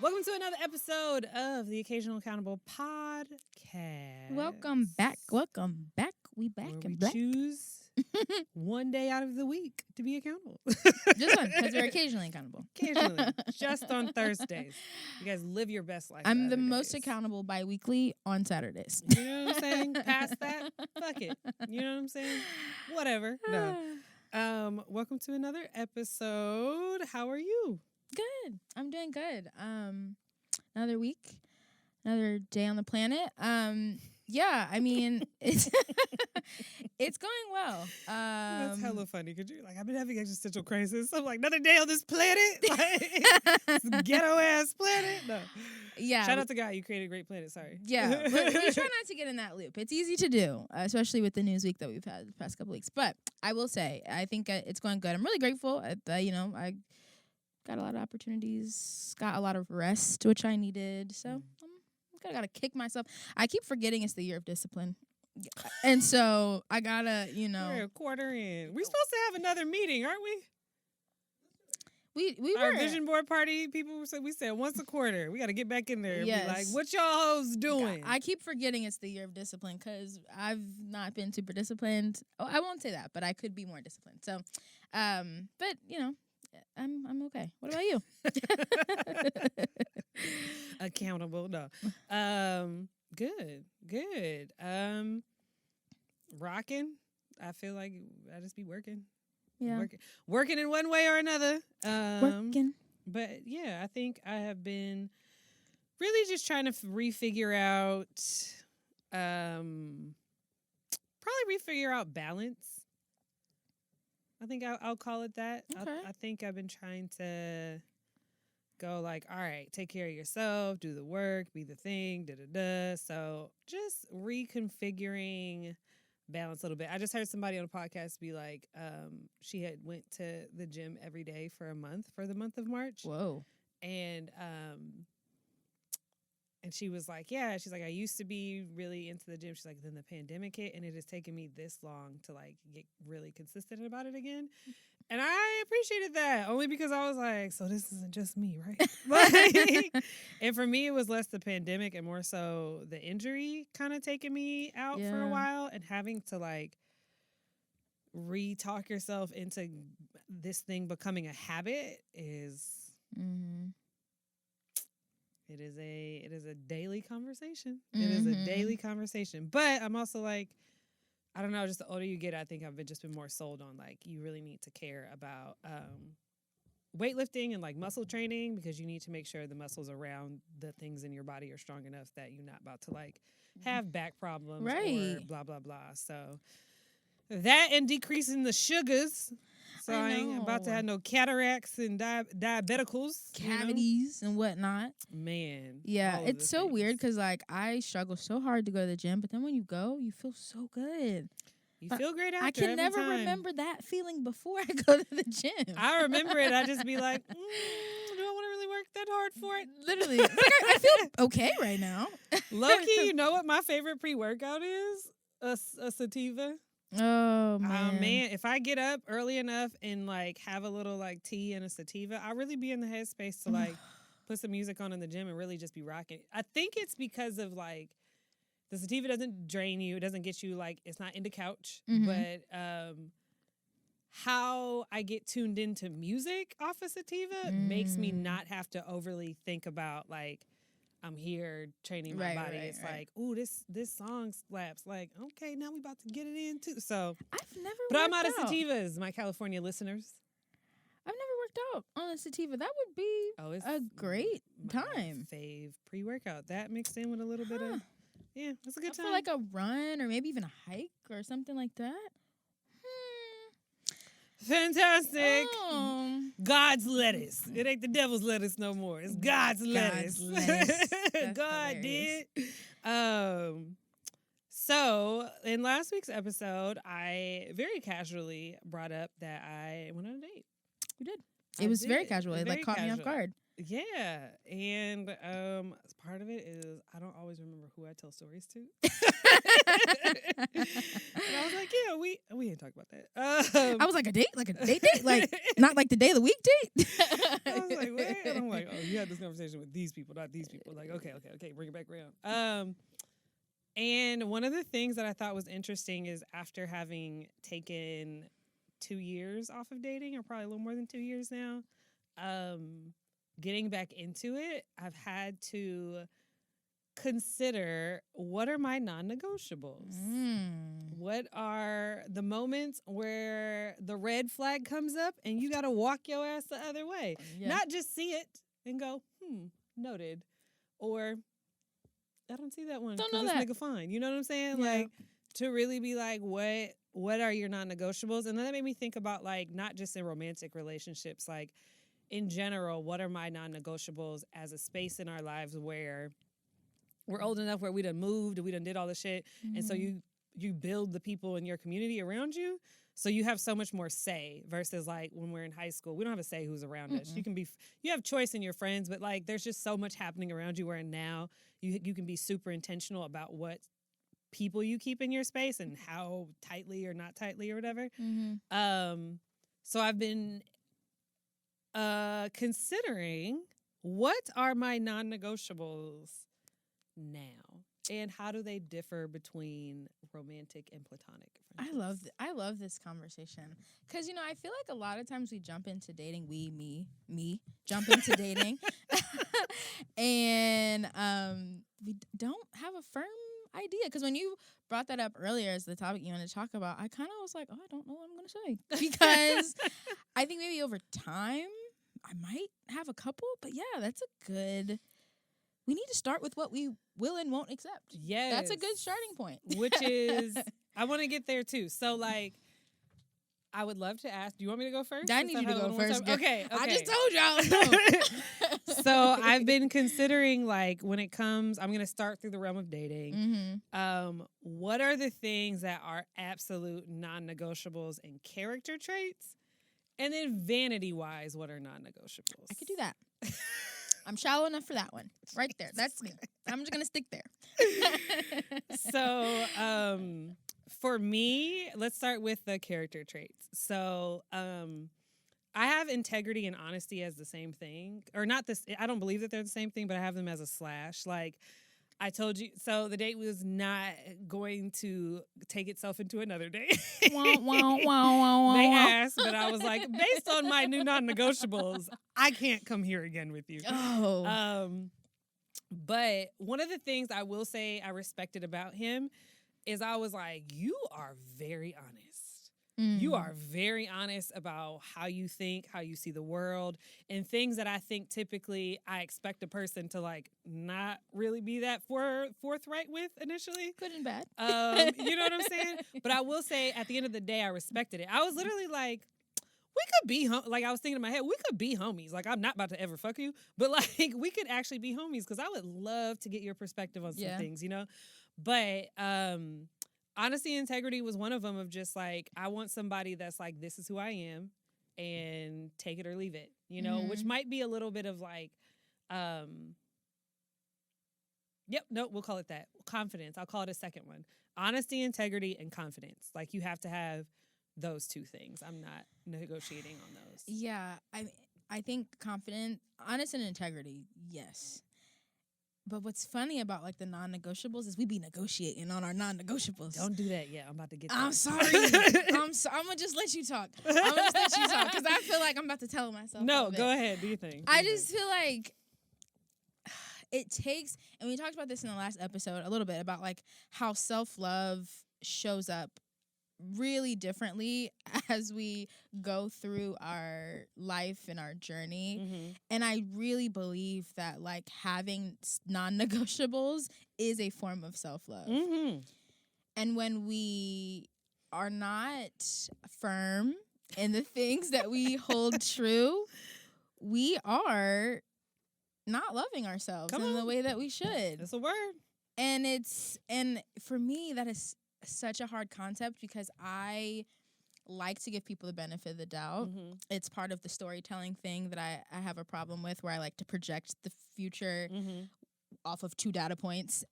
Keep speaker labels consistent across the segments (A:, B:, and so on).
A: Welcome to another episode of the Occasional Accountable Podcast.
B: Welcome back. Welcome back. We back
A: where
B: and
A: we
B: black.
A: choose one day out of the week to be accountable.
B: Just one, because we're occasionally accountable.
A: Occasionally, just on Thursdays. You guys live your best life.
B: I'm the
A: other
B: most
A: days.
B: accountable bi-weekly on Saturdays.
A: You know what I'm saying? Past that, fuck it. You know what I'm saying? Whatever. No. Welcome to another episode. How are you?
B: Good. I'm doing good. Another week, another day on the planet. Yeah, I mean, it's it's going well.
A: That's hella funny because you're like, I've been having existential crisis. I'm like, another day on this planet, like this ghetto ass planet. No,
B: Yeah.
A: Shout out to God, you created a great planet. Sorry.
B: Yeah, but we try not to get in that loop. It's easy to do, especially with the news week that we've had the past couple weeks. But I will say, I think it's going good. I'm really grateful. I got a lot of opportunities, got a lot of rest, which I needed. So I gotta kick myself. I keep forgetting it's the year of discipline. And so I gotta,
A: We're a quarter in. We're supposed to have another meeting, aren't we?
B: We
A: Our
B: were.
A: vision board party, people said we said once a quarter. We got to get back in there and be like,
B: Yes.
A: what y'all hoes doing?
B: I keep forgetting it's the year of discipline because I've not been super disciplined. Oh, I won't say that, but I could be more disciplined. So, but I'm okay. What about you?
A: Accountable, no. Good. Rocking. I feel like I just be working.
B: Yeah.
A: Working in one way or another.
B: Working.
A: But yeah, I think I have been really just trying to refigure out, probably refigure out balance. I think I'll call it that.
B: Okay.
A: I think I've been trying to go like, all right, take care of yourself, do the work, be the thing, da-da-da. So just reconfiguring balance a little bit. I just heard somebody on a podcast be like, she had went to the gym every day for a month, for the month of March.
B: Whoa.
A: And she was like, yeah, she's like, I used to be really into the gym. She's like, then the pandemic hit and it has taken me this long to like get really consistent about it again. And I appreciated that only because I was like, so this isn't just me, right? Like, and for me, it was less the pandemic and more so the injury kind of taking me out for a while and having to like re-talk yourself into this thing becoming a habit is...
B: Mm-hmm.
A: It is a daily conversation. It is a daily conversation. But I'm also like, I don't know, just the older you get, I think I've just been more sold on like you really need to care about weightlifting and like muscle training because you need to make sure the muscles around the things in your body are strong enough that you're not about to like have back problems or blah, blah, blah. So that and decreasing the sugars. So I ain't about to have no cataracts and diabeticals.
B: Cavities and whatnot.
A: Man.
B: Yeah, it's so weird because, like, I struggle so hard to go to the gym, but then when you go, you feel so good.
A: You feel great after.
B: I can never remember that feeling before I go to the gym.
A: I remember it. I just be like, do I want to really work that hard for it?
B: Literally. It's like I feel okay right now.
A: Low-key, you know what my favorite pre-workout is? A sativa.
B: Oh, man.
A: Man, if I get up early enough and like have a little like tea and a sativa, I really be in the headspace to like put some music on in the gym and really just be rocking. I think it's because of like the sativa doesn't drain you. It doesn't get you like, it's not into couch, but how I get tuned into music off of sativa makes me not have to overly think about like, I'm here training my body. It's like, ooh, this song slaps. Like, okay, now we about to get it in too. So
B: I've never
A: but I'm out
B: worked
A: of sativas, my California listeners.
B: I've never worked out on a sativa. That would be a great time.
A: Fave pre-workout. That mixed in with a little bit of, yeah, it's a good time.
B: For like a run or maybe even a hike or something like that.
A: Fantastic. God's lettuce. It ain't the devil's lettuce no more. It's God's lettuce. God did. So in last week's episode, I very casually brought up that I went on a date.
B: You did. It was very casual. It like caught me off guard.
A: Yeah. And part of it is I don't always remember who I tell stories to. And I was like, yeah, we ain't talk about that.
B: I was like, a date? Like a date? Like, not like the day of the week date?
A: I was like, what? And I'm like, you had this conversation with these people, not these people. Like, okay, bring it back around. And one of the things that I thought was interesting is after having taken 2 years off of dating, or probably a little more than 2 years now, getting back into it, I've had to consider, what are my non-negotiables? What are the moments where the red flag comes up and you got to walk your ass the other way? Yeah. Not just see it and go, noted. Or, I don't see that one.
B: Don't know
A: this
B: that.
A: Nigga fine. You know what I'm saying?
B: Yeah.
A: Like, to really be like, what are your non-negotiables? And then that made me think about, like, not just in romantic relationships, like, in general, what are my non-negotiables as a space in our lives where we're old enough, where we done moved, we done did all the shit, and so you build the people in your community around you, so you have so much more say versus like when we're in high school, we don't have a say who's around us. You have choice in your friends, but like there's just so much happening around you where now you can be super intentional about what people you keep in your space and how tightly or not tightly or whatever. So I've been considering, what are my non-negotiables now, and how do they differ between romantic and platonic friendships?
B: I love this conversation, because I feel like a lot of times we jump into dating, me jump into dating, and we don't have a firm idea. Because when you brought that up earlier as the topic you wanted to talk about, I kind of was like, I don't know what I'm gonna say, because I think maybe over time I might have a couple, but yeah, that's a good. We need to start with what we will and won't accept.
A: Yes.
B: That's a good starting point.
A: Which is, I want to get there too. So, like, I would love to ask, do you want me to go first?
B: I need you to go first.
A: Okay.
B: I just told y'all.
A: So, I've been considering, like, when it comes, I'm going to start through the realm of dating. What are the things that are absolute non-negotiables and character traits? And then vanity-wise, what are non-negotiables?
B: I could do that. I'm shallow enough for that one. Right there. That's me. I'm just going to stick there.
A: So, for me, let's start with the character traits. So, I have integrity and honesty as the same thing. Or not this, I don't believe that they're the same thing, but I have them as a slash. Like, I told you, so the date was not going to take itself into another date. They asked, but I was like, based on my new non-negotiables, I can't come here again with you. But one of the things I will say I respected about him is I was like, you are very honest. You are very honest about how you think, how you see the world, and things that I think typically I expect a person to like not really be that forthright with initially.
B: Good and bad.
A: You know what I'm saying? But I will say at the end of the day, I respected it. I was literally like, we could be, like I was thinking in my head, we could be homies. Like, I'm not about to ever fuck you, but like we could actually be homies, because I would love to get your perspective on some things, you know? But, honesty and integrity was one of them, of just like, I want somebody that's like, this is who I am, and take it or leave it, you know, which might be a little bit of like, we'll call it that. Confidence. I'll call it a second one. Honesty, integrity, and confidence. Like, you have to have those two things. I'm not negotiating on those.
B: Yeah. I think confident, honest, and integrity, yes. But what's funny about like the non-negotiables is we be negotiating on our non-negotiables.
A: Don't do that yet. I'm about to get there.
B: I'm sorry. I'm gonna just let you talk. I'm gonna just let you talk, because I feel like I'm about to tell myself.
A: No, go ahead. Do you think?
B: I just feel like it takes, and we talked about this in the last episode a little bit, about like how self-love shows up really differently as we go through our life and our journey. And I really believe that like having non-negotiables is a form of self-love. And when we are not firm in the things that we hold true, we are not loving ourselves in the way that we should.
A: That's a word.
B: And for me, that is such a hard concept, because I like to give people the benefit of the doubt. It's part of the storytelling thing that I have a problem with, where I like to project the future off of 2 data points.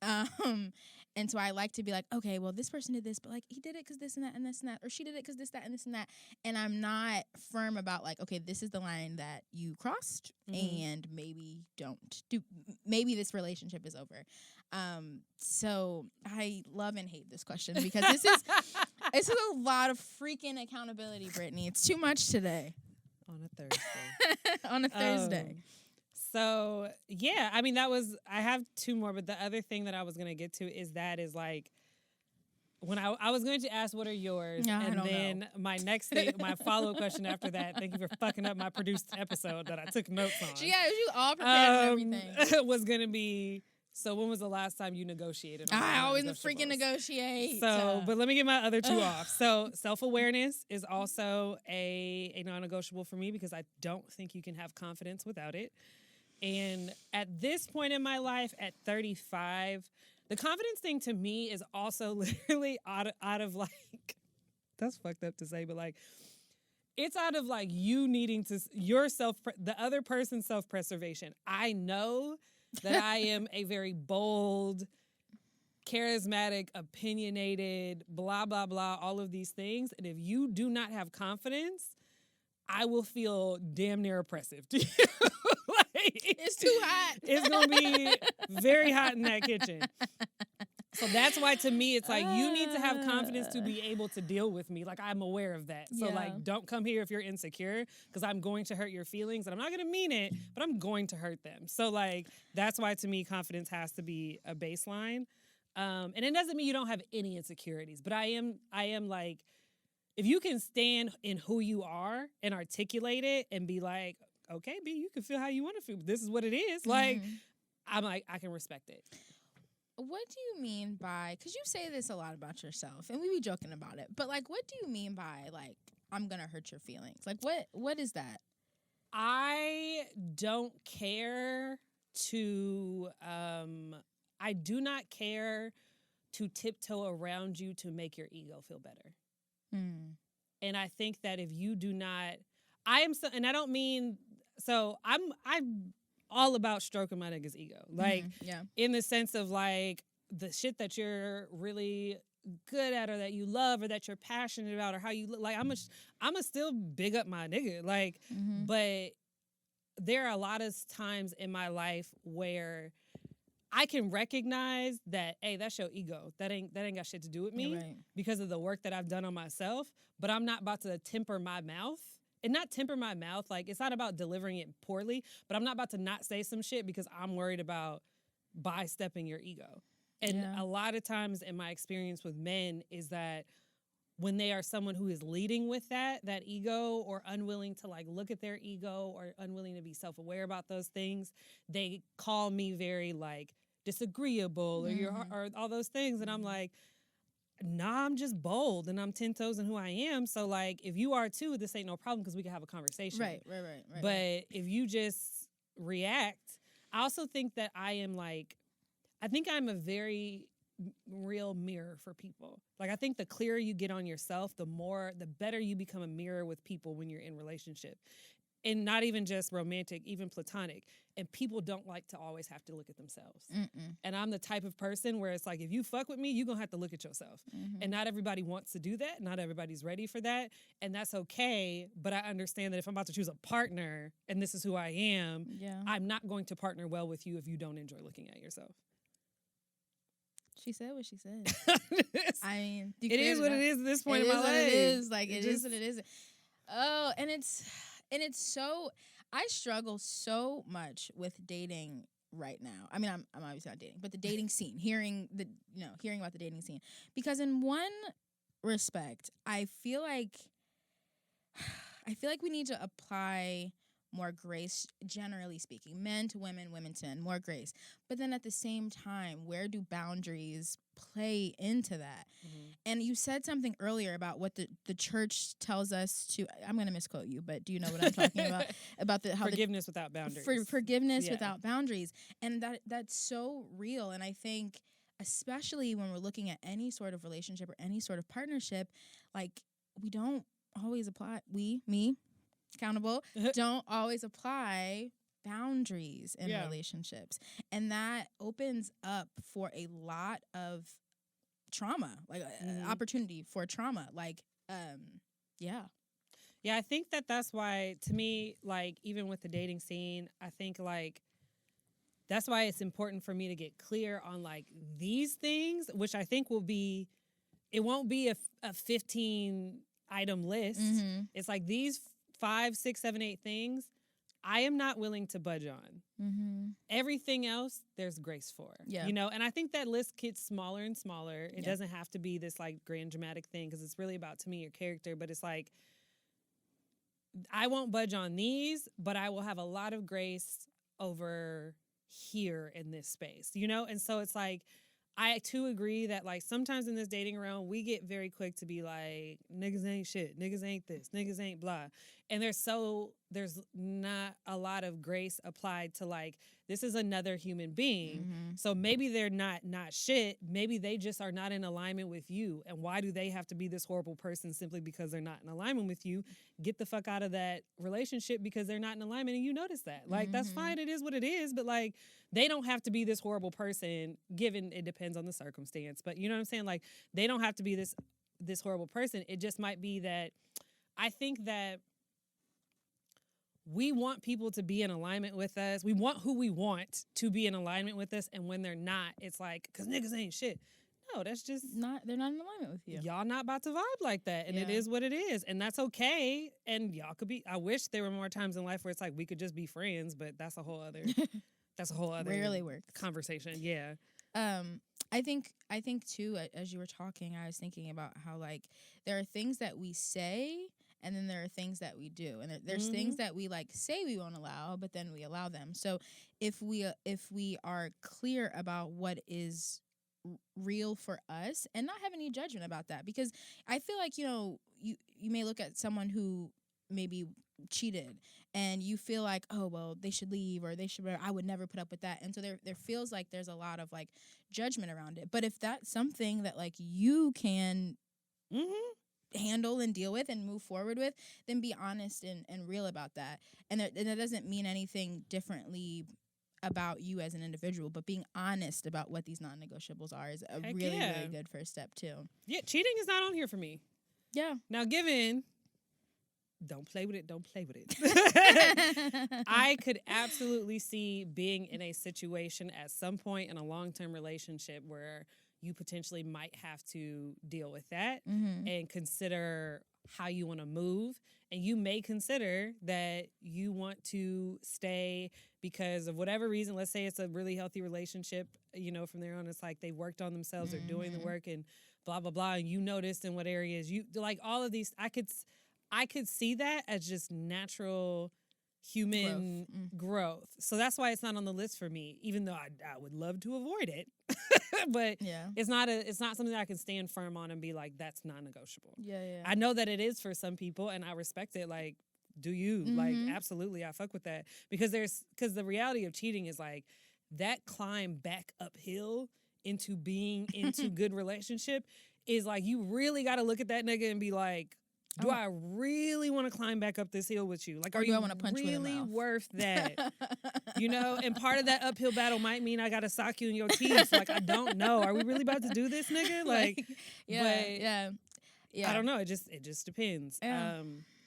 B: And so I like to be like, okay, well, this person did this, but like he did it because this and that and this and that, or she did it because this, that, and this and that. And I'm not firm about like, okay, this is the line that you crossed, and maybe maybe this relationship is over. So I love and hate this question because this is a lot of freaking accountability, Brittany. It's too much today.
A: On a Thursday.
B: On a Thursday.
A: So, yeah, I mean, I have 2 more, but the other thing that I was going to get to is like, when I was going to ask what are yours, and then my next thing, my follow-up question after that, thank you for fucking up my produced episode that I took notes on.
B: Yeah, you all prepared and everything.
A: Was going to be, so when was the last time you negotiated?
B: I always freaking negotiate.
A: So, but let me get my other 2 off. So self-awareness is also a non-negotiable for me because I don't think you can have confidence without it. And at this point in my life, at 35, the confidence thing to me is also literally out of like, that's fucked up to say, but like, it's out of like you needing to, the other person's self-preservation. I know that I am a very bold, charismatic, opinionated, blah, blah, blah, all of these things. And if you do not have confidence, I will feel damn near oppressive to you.
B: It's too hot.
A: It's going to be very hot in that kitchen. So that's why, to me, it's like you need to have confidence to be able to deal with me. Like, I'm aware of that. So, like, don't come here if you're insecure because I'm going to hurt your feelings. And I'm not going to mean it, but I'm going to hurt them. So, like, that's why, to me, confidence has to be a baseline. And it doesn't mean you don't have any insecurities. But I am like, if you can stand in who you are and articulate it and be like, okay, B, you can feel how you want to feel. This is what it is. Like, I'm like, I can respect it.
B: What do you mean by, because you say this a lot about yourself, and we be joking about it, but, like, what do you mean by, like, I'm going to hurt your feelings? Like, what is that?
A: I don't care to, I do not care to tiptoe around you to make your ego feel better. And I think that if you do not, and I don't mean, so I'm all about stroking my nigga's ego. Like, in the sense of, like, the shit that you're really good at or that you love or that you're passionate about or how you look. Like, I'm a still big up my nigga. Like, but there are a lot of times in my life where I can recognize that, hey, that's your ego. That ain't got shit to do with me because of the work that I've done on myself. But I'm not about to temper my mouth. And not temper my mouth, like, it's not about delivering it poorly, but I'm not about to not say some shit because I'm worried about bystepping your ego. And a lot of times in my experience with men is that when they are someone who is leading with that ego, or unwilling to, like, look at their ego, or unwilling to be self-aware about those things, they call me very, like, disagreeable or all those things. And I'm like, nah, I'm just bold and I'm 10 toes in who I am. So, like, if you are too, this ain't no problem because we can have a conversation.
B: Right.
A: But if you just react, I also think that I think I'm a very real mirror for people. Like, I think the clearer you get on yourself, the better you become a mirror with people when you're in relationship. And not even just romantic, even platonic. And people don't like to always have to look at themselves. And I'm the type of person where it's like, if you fuck with me, you're going to have to look at yourself. And not everybody wants to do that. Not everybody's ready for that. And that's okay. But I understand that if I'm about to choose a partner and this is who I am, I'm not going to partner well with you if you don't enjoy looking at yourself.
B: She said what she said. I mean,
A: it is what it is at this point in my life.
B: It is. Like, it is what it is. Oh, and it's so, I struggle so much with dating right now. I mean, I'm obviously not dating, but the dating scene, hearing about the dating scene. Because in one respect, I feel like we need to apply more grace, generally speaking, men to women, women to men, more grace. But then at the same time, where do boundaries play into that? And you said something earlier about what the church tells us to, I'm going to misquote you, but do you know what I'm talking about? About how
A: forgiveness without boundaries.
B: Forgiveness without boundaries. And that's so real. And I think, especially when we're looking at any sort of relationship or any sort of partnership, like, we don't always apply, me, accountable, don't always apply boundaries in relationships. And that opens up for a lot of trauma, like opportunity for trauma. Like, yeah.
A: Yeah, I think that's why, to me, like, even with the dating scene, I think, like, that's why it's important for me to get clear on, like, these things, which I think it won't be a 15-item list.
B: Mm-hmm.
A: It's like these 5, 6, 7, 8 things I am not willing to budge on.
B: Mm-hmm.
A: Everything else, there's grace for.
B: Yeah.
A: You know, and I think that list gets smaller and smaller. It doesn't have to be this, like, grand dramatic thing, because it's really about, to me, your character. But it's like, I won't budge on these, but I will have a lot of grace over here in this space, you know? And so it's like, I too agree that, like, sometimes in this dating realm, we get very quick to be like, niggas ain't shit, niggas ain't this, niggas ain't blah. And there's not a lot of grace applied to, like, this is another human being.
B: Mm-hmm.
A: So maybe they're not shit. Maybe they just are not in alignment with you. And why do they have to be this horrible person simply because they're not in alignment with you? Get the fuck out of that relationship because they're not in alignment, and you notice that. Like, that's fine. It is what it is. But, like, they don't have to be this horrible person, given it depends on the circumstance. But you know what I'm saying? Like, they don't have to be this horrible person. It just might be that I think that we want people to be in alignment with us. We want who we want to be in alignment with us. And when they're not, it's like, because niggas ain't shit. No, that's just
B: they're not in alignment with you.
A: Y'all not about to vibe like that. And it is what it is. And that's okay. And y'all could be, I wish there were more times in life where it's like, we could just be friends, but that's a whole other
B: rarely works
A: conversation. Yeah.
B: I think too, as you were talking, I was thinking about how, like, there are things that we say, and then there are things that we do, and there's things that we, like, say we won't allow, but then we allow them. So if we are clear about what is real for us and not have any judgment about that, because I feel like, you know, you may look at someone who maybe cheated and you feel like, oh, well, they should leave, or I would never put up with that. And so there feels like there's a lot of, like, judgment around it. But if that's something that, like, you can handle and deal with and move forward with, then be honest and real about that. And that doesn't mean anything differently about you as an individual, but being honest about what these non-negotiables are is a really good first step too.
A: Yeah, cheating is not on here for me.
B: Yeah.
A: Now, given, don't play with it. I could absolutely see being in a situation at some point in a long-term relationship where you potentially might have to deal with that and consider how you want to move. And you may consider that you want to stay because of whatever reason. Let's say it's a really healthy relationship, you know, from there on, it's like they've worked on themselves, they're doing the work and blah, blah, blah. And you noticed in what areas you like all of these. I could see that as just natural human growth. So that's why it's not on the list for me, even though I would love to avoid it. But it's not something that I can stand firm on and be like, that's non-negotiable.
B: Yeah.
A: I know that it is for some people, and I respect it. Like, do you? Like, absolutely, I fuck with that. Because the reality of cheating is, like, that climb back uphill into being into good relationship is like, you really got to look at that nigga and be like, do I really want to climb back up this hill with you? Like, are you really worth that? You know, and part of that uphill battle might mean I got to sock you in your teeth. Like, I don't know. Are we really about to do this, nigga? Like,
B: yeah.
A: I don't know. It just depends.
B: Yeah.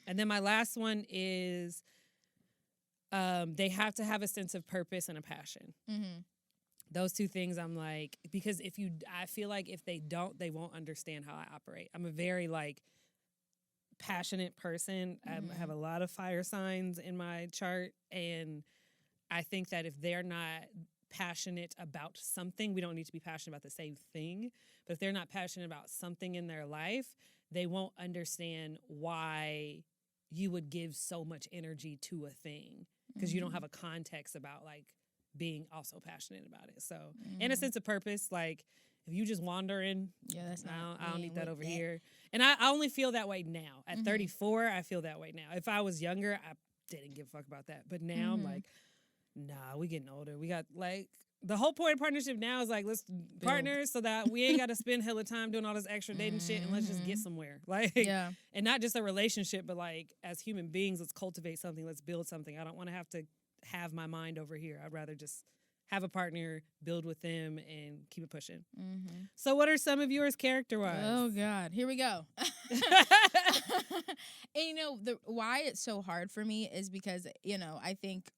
A: And then my last one is they have to have a sense of purpose and a passion. Those two things, I'm like, because I feel like if they don't, they won't understand how I operate. I'm a very, like, passionate person. I have a lot of fire signs in my chart, and I think that if they're not passionate about something, we don't need to be passionate about the same thing, but if they're not passionate about something in their life, they won't understand why you would give so much energy to a thing, because you don't have a context about, like, being also passionate about it. So, and a sense of purpose, like, if you just wandering, I don't need that over here. And I only feel that way now. At 34, I feel that way now. If I was younger, I didn't give a fuck about that. But now I'm like, nah, we getting older. We got, like, the whole point of partnership now is, like, let's partner so that we ain't got to spend hella time doing all this extra dating shit, and let's just get somewhere. Like, and not just a relationship, but, like, as human beings, let's cultivate something. Let's build something. I don't want to have to have my mind over here. I'd rather just have a partner, build with them, and keep it pushing.
B: Mm-hmm.
A: So what are some of yours character-wise?
B: Oh, God. Here we go. And, why it's so hard for me is because, I think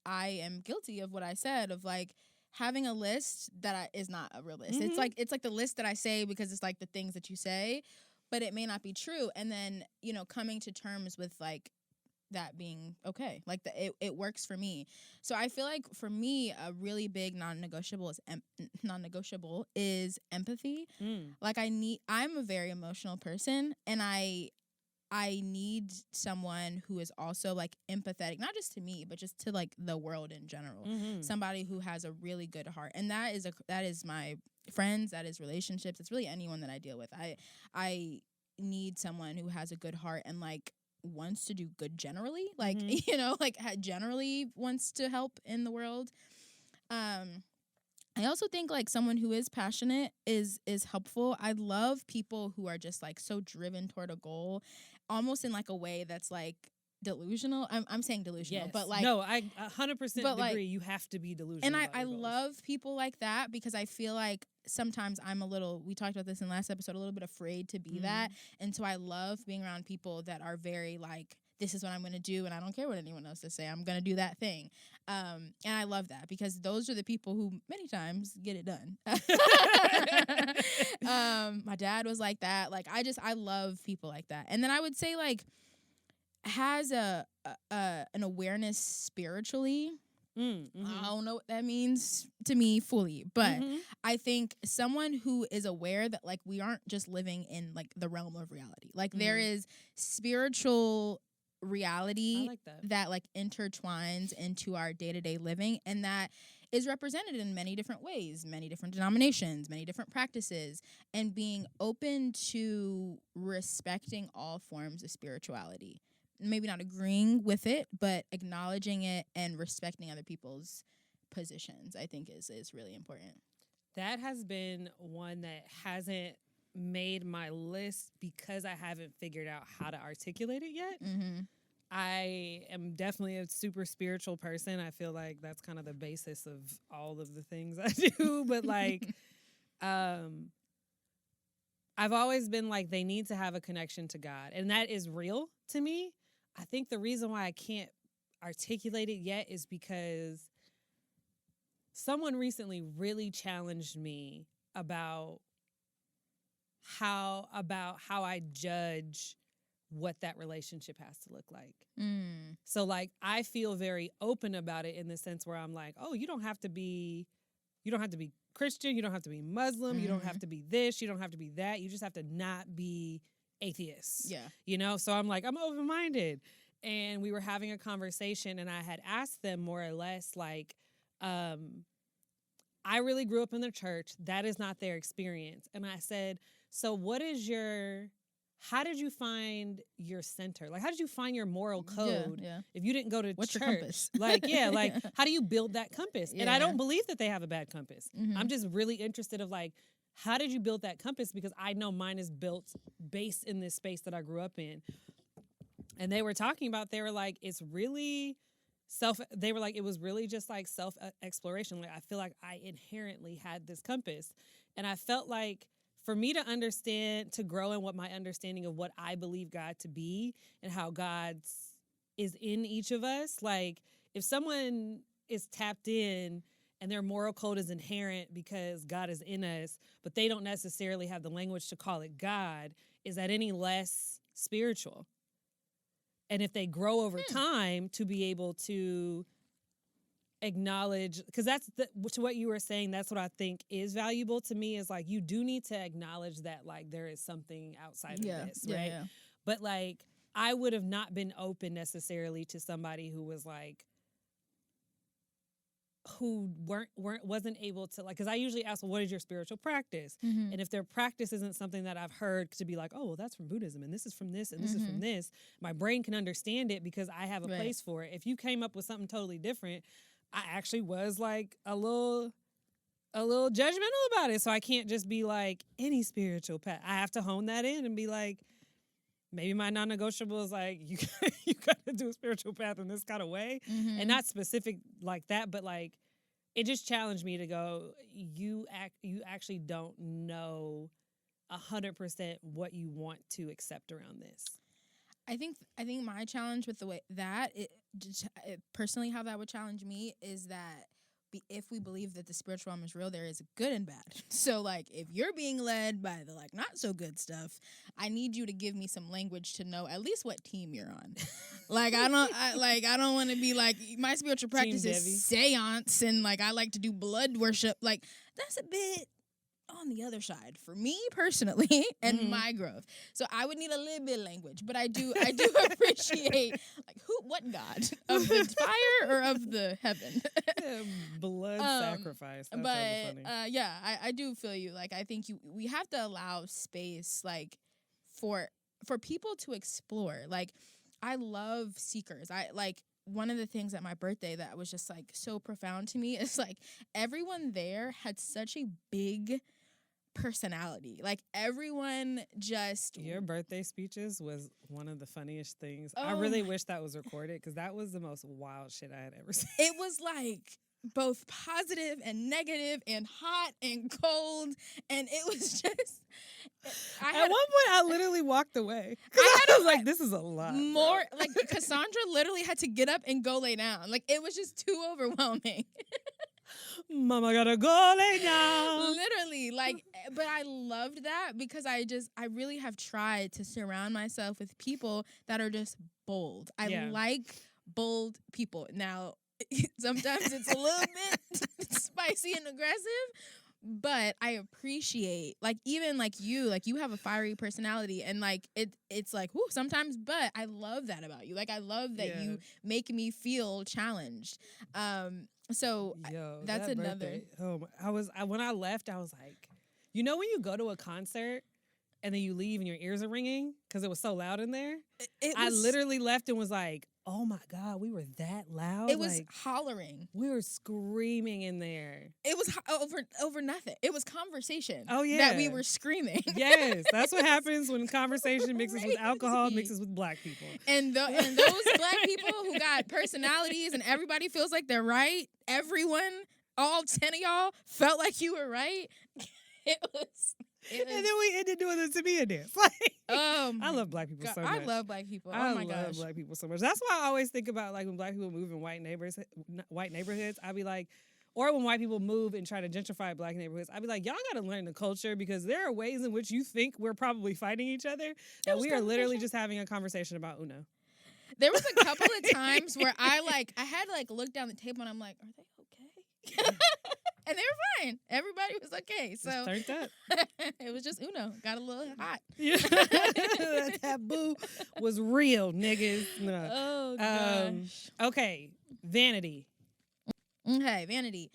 B: I am guilty of what I said of, like, having a list that is not a real list.
A: Mm-hmm.
B: It's like the list that I say because it's, like, the things that you say, but it may not be true. And then, coming to terms with, like, that being okay, like it works for me. So I feel like for me a really big non-negotiable is empathy. Like I'm a very emotional person, and I need someone who is also like empathetic, not just to me but just to like the world in general. Somebody who has a really good heart, and that is my friends, that is relationships, it's really anyone that I deal with. I need someone who has a good heart and like wants to do good generally, like like generally wants to help in the world. I also think like someone who is passionate is helpful. I love people who are just like so driven toward a goal, almost in like a way that's like delusional. I'm saying delusional,
A: yes.
B: But like
A: no, I 100% agree.
B: Like,
A: you have to be delusional.
B: And
A: about
B: I
A: your goals.
B: love people like that because I feel like sometimes I'm we talked about this in last episode, a little bit afraid to be that. And so I love being around people that are very like, this is what I'm going to do, and I don't care what anyone else to say. I'm going to do that thing. And I love that because those are the people who many times get it done. My dad was like that. Like, I love people like that. And then I would say like has an awareness spiritually. I don't know what that means to me fully, but I think someone who is aware that like we aren't just living in like the realm of reality. Like there is spiritual reality that like intertwines into our day-to-day living, and that is represented in many different ways, many different denominations, many different practices, and being open to respecting all forms of spirituality. Maybe not agreeing with it, but acknowledging it and respecting other people's positions, I think is really important.
A: That has been one that hasn't made my list because I haven't figured out how to articulate it yet. I am definitely a super spiritual person. I feel like that's kind of the basis of all of the things I do. But like, I've always been like, they need to have a connection to God. And that is real to me. I think the reason why I can't articulate it yet is because someone recently really challenged me about how I judge what that relationship has to look like. So like I feel very open about it in the sense where I'm like, oh, you don't have to be Christian, you don't have to be Muslim, you don't have to be this, you don't have to be that. You just have to not be atheists.
B: Yeah.
A: So I'm like, I'm open-minded. And we were having a conversation and I had asked them more or less like, I really grew up in the church. That is not their experience. And I said, so how did you find your center? Like, how did you find your moral code if you didn't go to
B: What's
A: church?
B: Your compass?
A: Like, how do you build that compass? And I don't believe that they have a bad compass. I'm just really interested of like, how did you build that compass? Because I know mine is built based in this space that I grew up in. And they were talking about, they were like, it was really just like self-exploration. Like, I feel like I inherently had this compass. And I felt like for me to grow in what my understanding of what I believe God to be and how God's is in each of us, like if someone is tapped in and their moral code is inherent because God is in us, but they don't necessarily have the language to call it God, is that any less spiritual? And if they grow over time to be able to acknowledge, because to what you were saying, that's what I think is valuable to me, is like you do need to acknowledge that like there is something outside of this, right? Yeah. But like I would have not been open necessarily to somebody who was like, who wasn't able to like, because I usually ask, well, what is your spiritual practice? And if their practice isn't something that I've heard to be like, oh, well, that's from Buddhism and this is from this and this is from this, my brain can understand it because I have a place for it. If you came up with something totally different, I actually was like a little judgmental about it. So I can't just be like any spiritual path. I have to hone that in and be like, maybe my non-negotiable is like you got to do a spiritual path in this kind of way, and not specific like that, but like it just challenged me to go. You actually don't know 100% what you want to accept around this.
B: I think my challenge with the way that personally, how that would challenge me is that if we believe that the spiritual realm is real, there is good and bad. So like if you're being led by the like not so good stuff, I need you to give me some language to know at least what team you're on. Like I don't want to be like my spiritual practice is seance and like I like to do blood worship. Like that's a bit on the other side for me personally and my growth. So I would need a little bit of language, but I do appreciate like what God of the fire or of the heaven.
A: Blood sacrifice. That
B: but
A: funny.
B: yeah, I do feel you. Like I think we have to allow space like for people to explore. Like I love seekers. I like one of the things at my birthday that was just like so profound to me is like everyone there had such a big personality. Like everyone just
A: your birthday speeches was one of the funniest things. I really wish that was recorded because that was the most wild shit I had ever seen.
B: It was like both positive and negative and hot and cold, and it was just
A: at one point I literally walked away. I was like, this is a lot.
B: More like Cassandra literally had to get up and go lay down. Like it was just too overwhelming.
A: Mama gotta go lay down.
B: Literally, like, but I loved that because I really have tried to surround myself with people that are just bold. I like bold people. Now, sometimes it's a little bit spicy and aggressive, but I appreciate, like, even like you have a fiery personality and like it's like, whoo, sometimes, but I love that about you. Like, I love that you make me feel challenged. So that's another.
A: When I left, I was like, you know, when you go to a concert and then you leave and your ears are ringing because it was so loud in there. I literally left and was like, oh my God, we were that loud.
B: It was like, hollering.
A: We were screaming in there.
B: It was over nothing. It was conversation.
A: Oh yeah,
B: that we were screaming.
A: Yes, that's what happens when conversation mixes with alcohol, mixes with black people.
B: And those black people who got personalities and everybody feels like they're right. Everyone, all 10 of y'all felt like you were right. It was.
A: And then we ended doing the Tamia dance. I love black people so much.
B: I love black people. Oh my gosh.
A: I love black people so much. That's why I always think about like when black people move in white neighborhoods. I'd be like, or when white people move and try to gentrify black neighborhoods, I'd be like, y'all got to learn the culture because there are ways in which you think we're probably fighting each other that we are literally just having a conversation about Uno.
B: There was a couple of times where I had to look down the table and I'm like, are they okay? And they were fine. Everybody was okay. So
A: just turned up.
B: It was just Uno. Got a little hot.
A: Yeah. That taboo was real, niggas. No.
B: Oh, gosh.
A: Okay. Vanity.
B: Okay, vanity.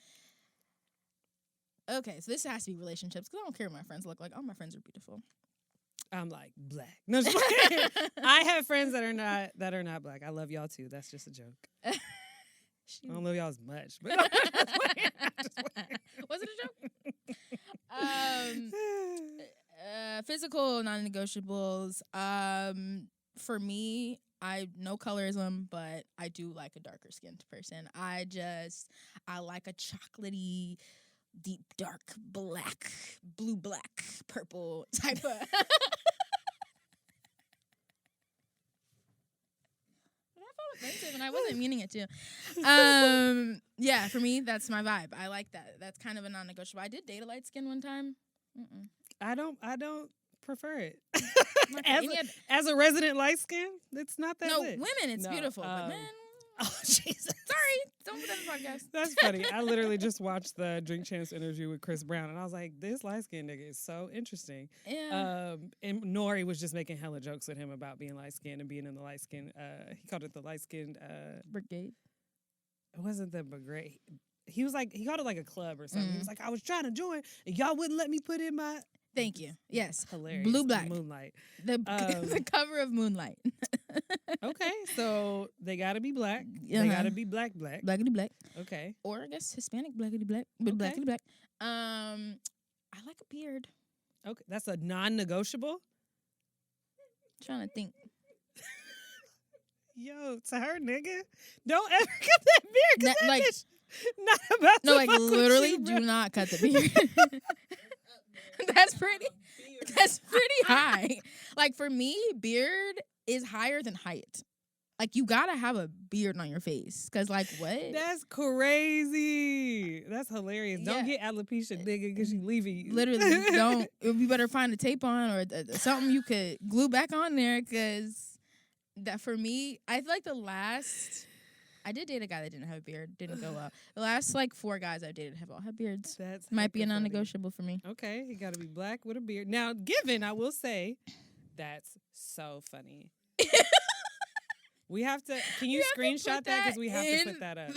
B: Okay, so this has to be relationships because I don't care what my friends look like. All my friends are beautiful.
A: I'm like black. No, just kidding. I have friends that are not black. I love y'all too. That's just a joke. I don't love y'all as much, but no,
B: was it a joke? Physical non-negotiables. For me, no colorism, but I do like a darker skinned person. I like a chocolatey, deep dark black, blue black, purple type of. Offensive and I wasn't meaning it to. Yeah, for me, that's my vibe. I like that. That's kind of a non-negotiable. I did date a light skin one time.
A: I don't prefer it. As a resident light skin, it's not that lit.
B: Women, it's beautiful. But men,
A: oh Jesus!
B: Sorry, don't put that in the podcast.
A: That's funny. I literally just watched the Drink Champs interview with Chris Brown, and I was like, "This light skinned nigga is so interesting."
B: Yeah.
A: And Nori was just making hella jokes with him about being light skinned and being in the light skin. He called it the light skinned
B: brigade.
A: It wasn't the brigade. He called it like a club or something. He was like, I was trying to join, and y'all wouldn't let me put in my.
B: Thank you. Yes.
A: Hilarious.
B: Blue Black.
A: Moonlight.
B: The cover of Moonlight.
A: Okay, so they gotta be black. They gotta be black.
B: Blackity black.
A: Okay.
B: Or I guess Hispanic blackity black. But blackity black. I like a beard.
A: Okay, that's a non-negotiable.
B: Trying to think.
A: Yo, to her, nigga, don't ever cut that beard. 'Cause that
B: Like,
A: bitch not about
B: no,
A: to
B: like
A: fuck with
B: literally,
A: you,
B: do
A: bro.
B: not cut the beard. That's pretty high. Like for me, beard is higher than height. Like you gotta have a beard on your face, cause like what?
A: That's crazy. That's hilarious. Don't
B: Yeah.
A: get alopecia, nigga, because you leaving you.
B: Literally, don't. You better find a tape on or something you could glue back on there, cause that for me, I feel like I did date a guy that didn't have a beard, didn't go well. The last like 4 guys I dated have all had beards.
A: That's
B: Might be a
A: hecka funny.
B: non-negotiable for me.
A: Okay, he got to be black with a beard. Now, given, I will say, that's so funny. We have to. Can you screenshot that? Because we have to put that up.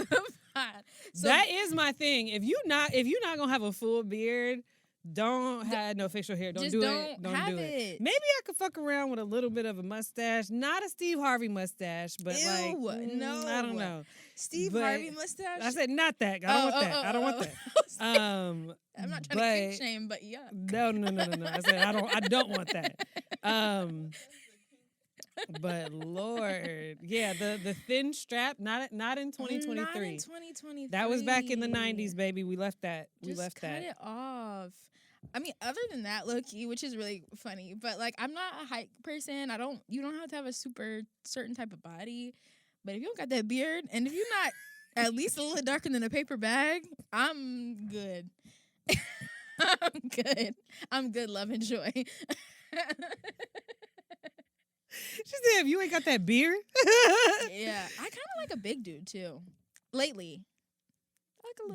B: So
A: that is my thing. If you not gonna have a full beard, don't have no facial hair. Don't
B: just
A: do
B: don't
A: it. Don't
B: have
A: do it.
B: it.
A: Maybe I could fuck around with a little bit of a mustache, not a Steve Harvey mustache, but like
B: no,
A: I don't know.
B: Steve
A: But
B: Harvey mustache.
A: I said not that. I don't want that. I don't want that.
B: I'm not trying to kink shame, but yeah.
A: No. I said I don't want that. But Lord, yeah, the thin strap, not in 2023.
B: Not in 2023.
A: That was back in the 90s, baby. We left that.
B: Just cut it off. I mean, other than that, low-key, which is really funny, but like I'm not a height person. You don't have to have a super certain type of body. But if you don't got that beard, and if you're not at least a little darker than a paper bag, I'm good. I'm good, love and joy.
A: She said, if you ain't got that beard.
B: Yeah. I kind of like a big dude, too. Lately. I like a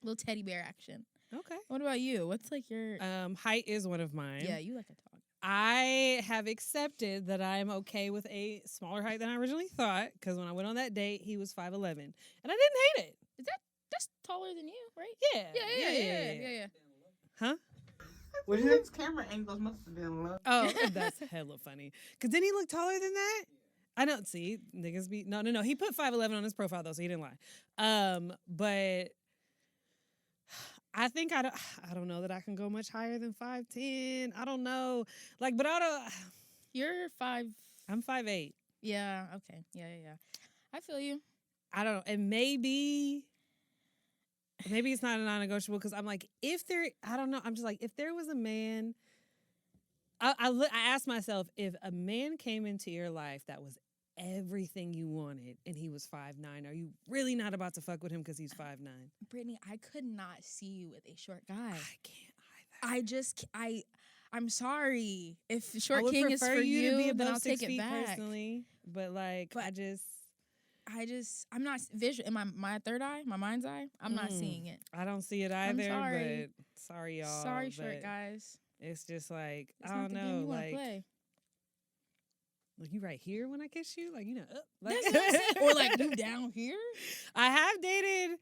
B: little teddy bear action.
A: Okay.
B: What about you? What's like your...
A: height is one of mine.
B: Yeah, you like a tall.
A: I have accepted that I am okay with a smaller height than I originally thought, because when I went on that date, he was 5'11", and I didn't hate it.
B: That's taller than you, right?
A: Yeah.
B: Yeah.
A: Huh?
C: Well, his camera angles must have been low.
A: Oh, that's hella funny. Because didn't he look taller than that? I don't see niggas be no. He put 5'11" on his profile though, so he didn't lie. But I think I don't know that I can go much higher than 5'10". I don't know. Like, but I don't.
B: You're 5.
A: I'm 5'8".
B: Yeah. Okay. Yeah. I feel you.
A: I don't know. And maybe it's not a non-negotiable because I'm like, I don't know. I'm just like, if there was a man, I asked myself, if a man came into your life that was everything you wanted and he was 5'9", are you really not about to fuck with him because he's 5'9"?
B: Brittany, I could not see you with a short guy.
A: I can't either.
B: I'm sorry. If short
A: I would
B: king is
A: prefer
B: for
A: you to be
B: you,
A: above
B: then I'll
A: 6
B: take it
A: feet
B: back.
A: personally. But like,
B: I'm not visual in my third eye, my mind's eye. I'm not seeing it.
A: I don't see it either.
B: sorry.
A: But sorry, y'all.
B: Sorry, short guys.
A: It's just like
B: It's
A: I don't
B: not the game
A: know,
B: you wanna
A: like.
B: play.
A: Like you right here when I kiss you, like up, like
B: That's what I'm saying. Or like you down here.
A: I have dated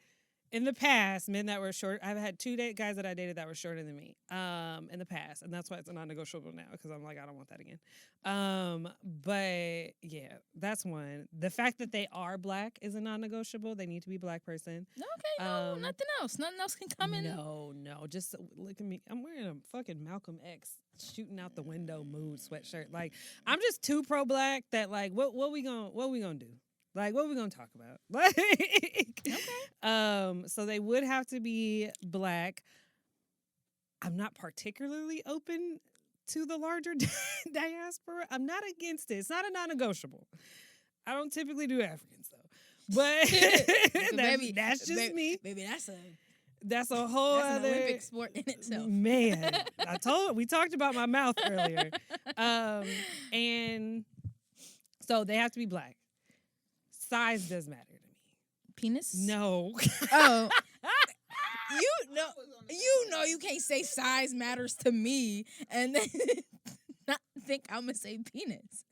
A: in the past men that were short. I've had 2 guys that I dated that were shorter than me. In the past, and that's why it's a non-negotiable now because I'm like I don't want that again. But yeah, that's one. The fact that they are black is a non-negotiable. They need to be a black person.
B: Okay, no, nothing else. Nothing else can come in.
A: No, just look at me. I'm wearing a fucking Malcolm X shooting out the window mood sweatshirt. Like I'm just too pro black that like what we gonna do? Like what we gonna talk about? Like
B: Okay.
A: So they would have to be black. I'm not particularly open to the larger diaspora. I'm not against it. It's not a non-negotiable. I don't typically do Africans though. But that's just me.
B: Baby,
A: that's a whole
B: that's
A: other
B: an Olympic sport in itself.
A: Man, we talked about my mouth earlier. And so they have to be black. Size does matter to me.
B: Penis?
A: No.
B: Oh. You know you can't say size matters to me and then not think I'm gonna say penis.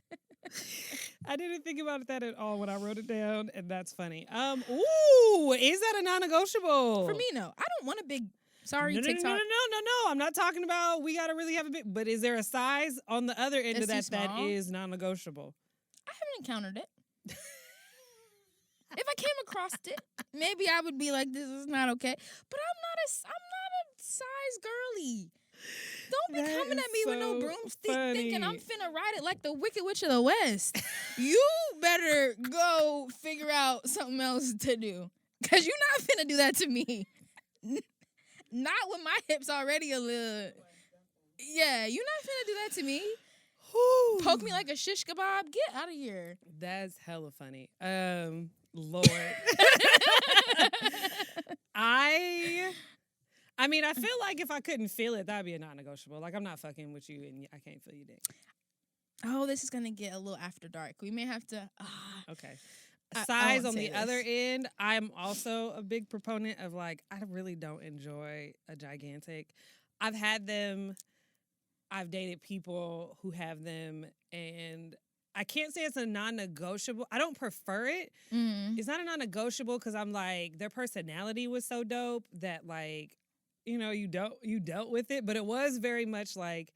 A: I didn't think about that at all when I wrote it down, and that's funny. Ooh, is that a non-negotiable?
B: For me, no. I don't want a big. Sorry,
A: no,
B: TikTok.
A: No. I'm not talking about we gotta really have a big. But is there a size on the other end of
B: That's
A: that
B: too small?
A: is non-negotiable?
B: I haven't encountered it. If I came across it, maybe I would be like, "This is not okay." But I'm not a size girly. Don't be
A: That
B: coming
A: is
B: at me with no
A: so
B: broomstick
A: funny.
B: thinking I'm finna ride it like the Wicked Witch of the West. You better go figure out something else to do. Because you're not finna do that to me. Not with my hips already a little. Yeah, you're not finna do that to me.
A: Whew.
B: Poke me like a shish kebab. Get out of here.
A: That's hella funny. Lord. I mean, I feel like if I couldn't feel it, that'd be a non-negotiable. Like, I'm not fucking with you and I can't feel your dick.
B: Oh, this is going to get a little after dark. We may have to...
A: Okay.
B: I
A: Size
B: won't
A: on
B: say
A: the
B: this.
A: other end, I'm also a big proponent of, like, I really don't enjoy a gigantic. I've had them. I've dated people who have them, and I can't say it's a non-negotiable. I don't prefer it.
B: Mm.
A: It's not a non-negotiable because I'm like, their personality was so dope that, like, you know, you dealt with it, but it was very much like,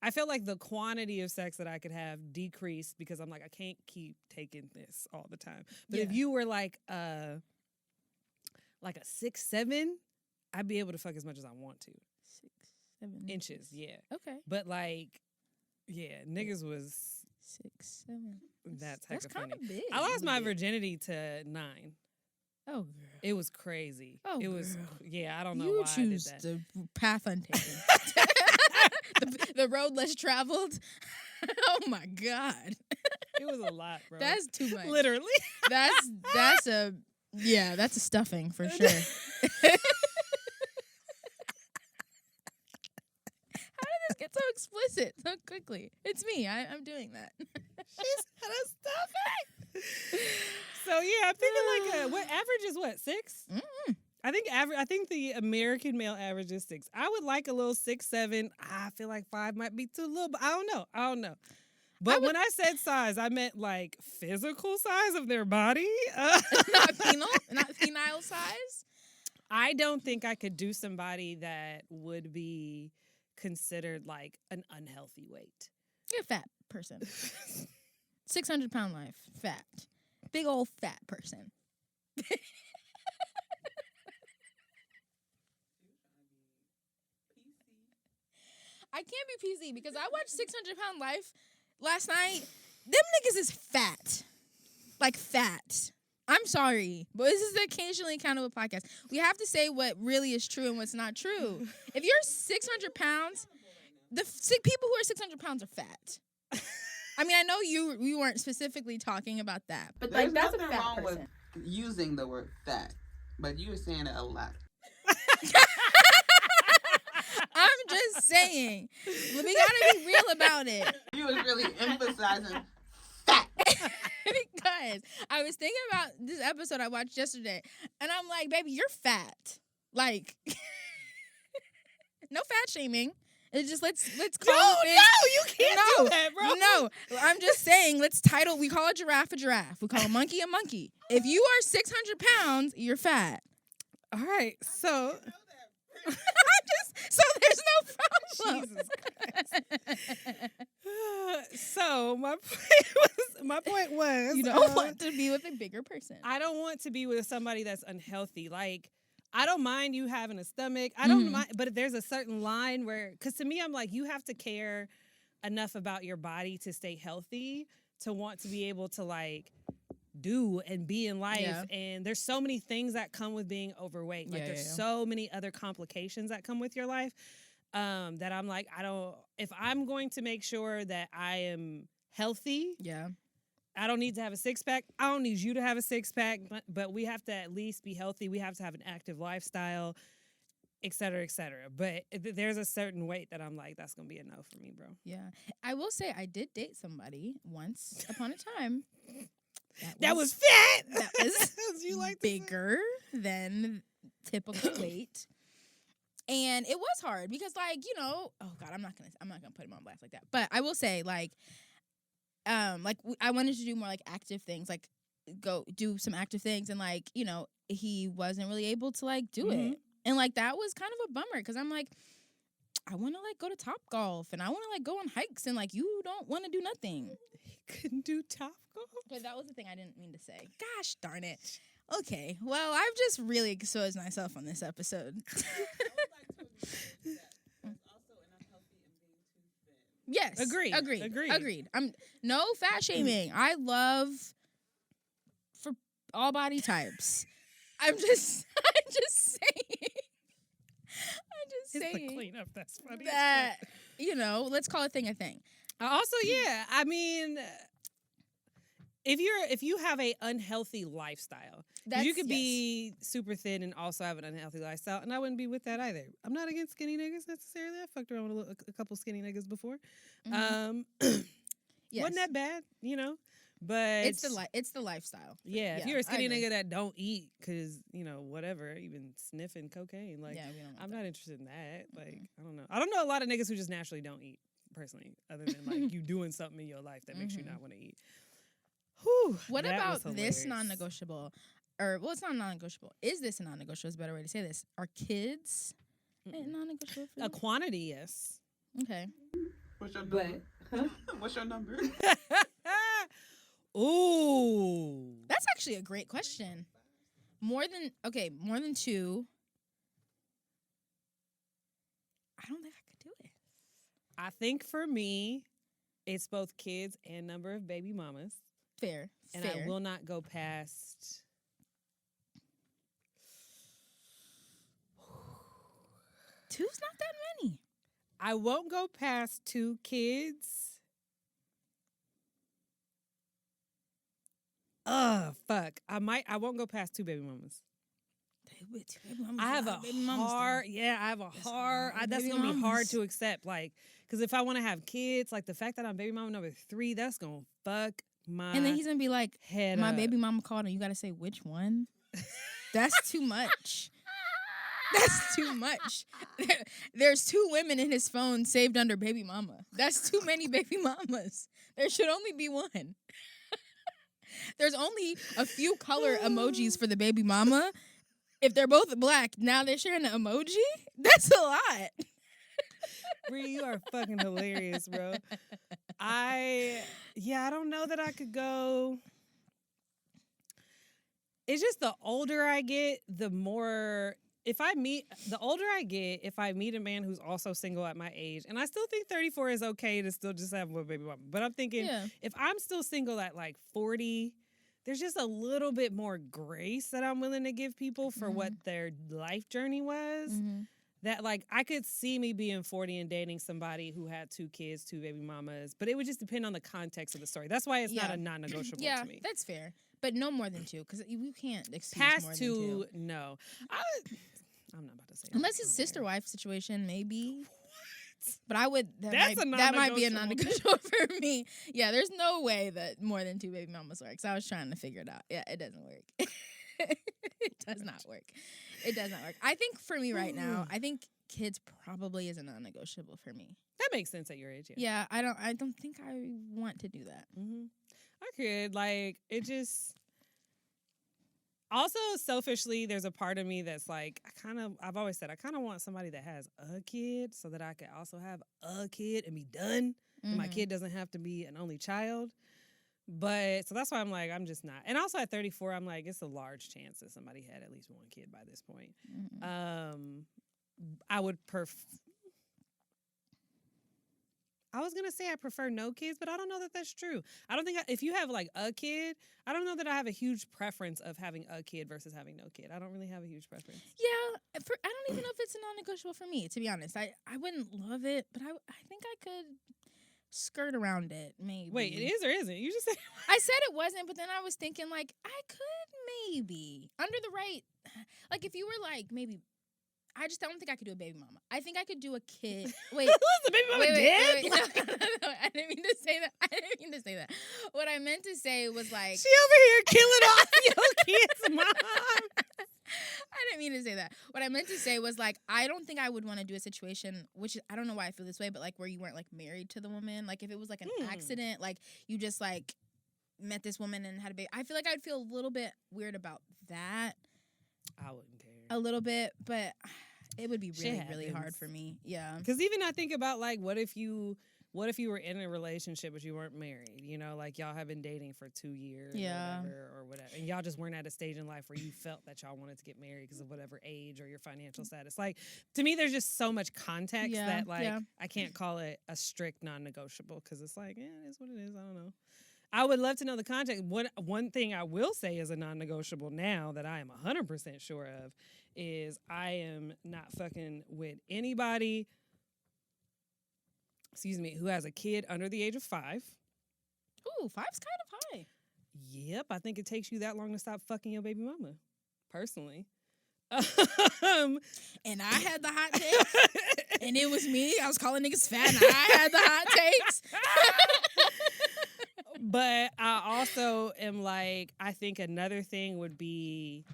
A: I felt like the quantity of sex that I could have decreased because I'm like, I can't keep taking this all the time. But if you were like a 6'7", I'd be able to fuck as much as I want to.
B: 6, 7
A: Inches, yeah.
B: Okay.
A: But like, yeah, niggas was
B: 6, 7.
A: that type
B: That's
A: of
B: kind
A: funny.
B: of big.
A: I lost my virginity to 9.
B: Oh, girl.
A: It was crazy.
B: Oh,
A: it was,
B: girl.
A: yeah, I don't know
B: You
A: why
B: choose
A: I did that.
B: the path untaken. the road less traveled. Oh my God.
A: It was a lot, bro.
B: That's too much.
A: Literally.
B: That's a stuffing for sure. How did this get so explicit so quickly? It's me. I'm doing that.
A: She's gonna stop it. So yeah, I'm thinking like what average is what 6?
B: Mm-mm.
A: I think the American male average is 6. I would like a little 6, 7. I feel like 5 might be too little, but I don't know. But when I said size, I meant like physical size of their body.
B: Not penile size.
A: I don't think I could do somebody that would be considered like an unhealthy weight.
B: You're a fat person. 600-pound life. Fat. Big old fat person. I can't be PC because I watched 600-Pound Life last night. Them niggas is fat. Like fat. I'm sorry, but this is the Occasionally Accountable podcast. We have to say what really is true and what's not true. If you're 600 pounds, the people who are 600 pounds are fat. I mean, I know you weren't specifically talking about that, but
C: There's
B: like that's a
C: nothing
B: fat
C: wrong
B: person.
C: with using the word fat, but you were saying it a lot.
B: I'm just saying, we gotta be real about it.
C: You was really emphasizing fat.
B: Because I was thinking about this episode I watched yesterday, and I'm like, baby, you're fat. Like, no fat shaming. It's just let's call it.
A: No, you can't do that, bro.
B: No, I'm just saying. We call a giraffe a giraffe. We call a monkey a monkey. If you are 600 pounds, you're fat.
A: All right, so
B: So there's no problem.
A: Jesus Christ. So my point was
B: You don't want to be with a bigger person.
A: I don't want to be with somebody that's unhealthy. Like, I don't mind you having a stomach. I don't mind, but there's a certain line where, because to me, I'm like, you have to care enough about your body to stay healthy, to want to be able to like do and be in life.
B: Yeah.
A: And there's so many things that come with being overweight. Like there's so many other complications that come with your life that I'm like, if I'm going to make sure that I am healthy, I don't need to have a 6-pack. I don't need you to have a 6-pack, but we have to at least be healthy. We have to have an active lifestyle, et cetera, et cetera. But there's a certain weight that I'm like, that's going to be a no for me, bro.
B: Yeah. I will say I did date somebody once upon a time.
A: That was fat.
B: That was
A: you like
B: bigger than typical weight. And it was hard because, like, you know, oh God, I'm not gonna put him on blast like that. But I will say, like I wanted to do more like active things, like go do some active things, and like, you know, he wasn't really able to like do it, and like that was kind of a bummer because I'm like, I want to like go to Topgolf and I want to like go on hikes, and like you don't want to do nothing.
A: He couldn't do Topgolf.
B: But that was the thing I didn't mean to say. Gosh darn it. Okay, well, I've just really exposed myself on this episode. Yes.
A: Agreed.
B: Agreed. I'm no fat shaming. I love for all body types. I'm just saying.
A: It's the cleanup. That's funny.
B: That, let's call a thing a thing.
A: Also, yeah, I mean, if you have a unhealthy lifestyle, you could be super thin and also have an unhealthy lifestyle, and I wouldn't be with that either. I'm not against skinny niggas necessarily. I fucked around with a couple skinny niggas before.
B: Yes.
A: Wasn't that bad, But
B: it's the lifestyle.
A: Yeah, if you're a skinny nigga that don't eat because whatever, even sniffing cocaine, like I'm not interested in that. Like I don't know a lot of niggas who just naturally don't eat personally, other than like you doing something in your life that makes you not want to eat. Whew,
B: what about this non-negotiable? Or it's not non-negotiable. Is this a non-negotiable? Is a better way to say this. Are kids non-negotiable for you?
A: A quantity, yes.
B: Okay.
C: What's your number? Huh? What's your number?
A: Ooh.
B: That's actually a great question. More than 2. I don't think I could do it.
A: I think for me, it's both kids and number of baby mamas.
B: Fair.
A: And I will not go past
B: 2's not that many.
A: I won't go past 2 kids. Fuck. I won't go past 2 baby mamas. I have a hard, that's going to be hard to accept. Like, because if I want to have kids, like the fact that I'm baby mama number 3, that's going to fuck my
B: And then he's going to be like,
A: head
B: my
A: up.
B: baby mama called and you got to say which one? That's too much. That's too much. There's 2 women in his phone saved under baby mama. That's too many baby mamas. There should only be one. There's only a few color emojis for the baby mama. If they're both black, now they're sharing an emoji? That's a lot.
A: Bree, you are fucking hilarious, bro. I don't know that I could go. It's just the older I get, the older I get, if I meet a man who's also single at my age, and I still think 34 is okay to still just have one baby mama. But I'm thinking, if I'm still single at like 40, there's just a little bit more grace that I'm willing to give people for what their life journey was. That like I could see me being 40 and dating somebody who had 2 kids, 2 baby mamas, but it would just depend on the context of the story. That's why it's not a non-negotiable to me.
B: Yeah, that's fair. But no more than 2, because you can't excuse
A: past
B: more
A: 2,
B: than 2.
A: No. I'm not about to say
B: unless it's sister-wife situation, maybe.
A: What?
B: But I would. That might be a non-negotiable for me. Yeah, there's no way that more than 2 baby mamas works. I was trying to figure it out. Yeah, it doesn't work. It does not work. It does not work. I think for me right now, I think kids probably is a non-negotiable for me.
A: That makes sense at your age.
B: Yeah, I don't think I want to do that.
A: I could it just. Also, selfishly, there's a part of me that's like, I've always said, I kind of want somebody that has a kid so that I could also have a kid and be done. And my kid doesn't have to be an only child. But, so that's why I'm like, I'm just not. And also at 34, I'm like, it's a large chance that somebody had at least 1 kid by this point. I would I was going to say I prefer no kids, but I don't know that that's true. I don't think if you have like a kid, I don't know that I have a huge preference of having a kid versus having no kid. I don't really have a huge preference.
B: Yeah, I don't even know if it's a non-negotiable for me, to be honest. I wouldn't love it, but I think I could skirt around it, maybe.
A: Wait, it is or isn't? You just said
B: I said it wasn't, but then I was thinking like I could maybe under the right, like if you were like maybe. I just don't think I could do a baby mama. I think I could do a kid. Wait,
A: the baby mama dead?
B: No, I didn't mean to say that. What I meant to say was like
A: she over here killing off your kids' mom.
B: I didn't mean to say that. What I meant to say was like I don't think I would want to do a situation, which I don't know why I feel this way, but like where you weren't like married to the woman. Like if it was like an accident, like you just like met this woman and had a baby. I feel like I'd feel a little bit weird about that.
A: I wouldn't care.
B: A little bit, but it would be really, really hard for me. Yeah.
A: Because even I think about like, what if you what if you were in a relationship but you weren't married? You know, like y'all have been dating for 2 years or whatever. And y'all just weren't at a stage in life where you felt that y'all wanted to get married because of whatever age or your financial status. Like, to me, there's just so much context that, like, I can't call it a strict non-negotiable because it's like, it is what it is. I don't know. I would love to know the context. One thing I will say is a non-negotiable now that I am 100% sure of is I am not fucking with anybody, who has a kid under the age of 5.
B: Ooh, 5's kind of high.
A: Yep, I think it takes you that long to stop fucking your baby mama, personally.
B: And I had the hot takes, and it was me. I was calling niggas fat, and I had the hot takes.
A: But I also am like, I think another thing would be,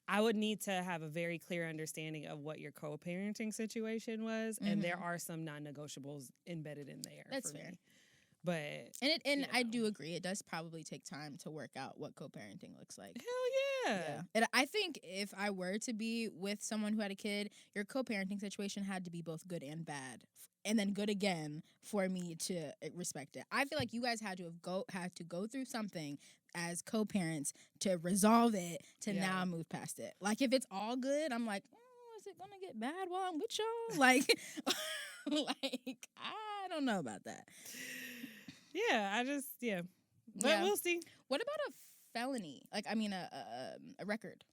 A: I would need to have a very clear understanding of what your co-parenting situation was, and there are some non-negotiables embedded in there.
B: That's
A: for
B: fair.
A: Me. But
B: I do agree, it does probably take time to work out what co-parenting looks like.
A: Hell yeah.
B: And I think if I were to be with someone who had a kid, your co-parenting situation had to be both good and bad, and then good again for me to respect it. I feel like you guys had to go through something as co-parents to resolve it to now move past it. Like, if it's all good, I'm like, is it gonna get bad while I'm with y'all? Like, like, I don't know about that.
A: Yeah, but we'll see.
B: What about a felony? Like, I mean, a record.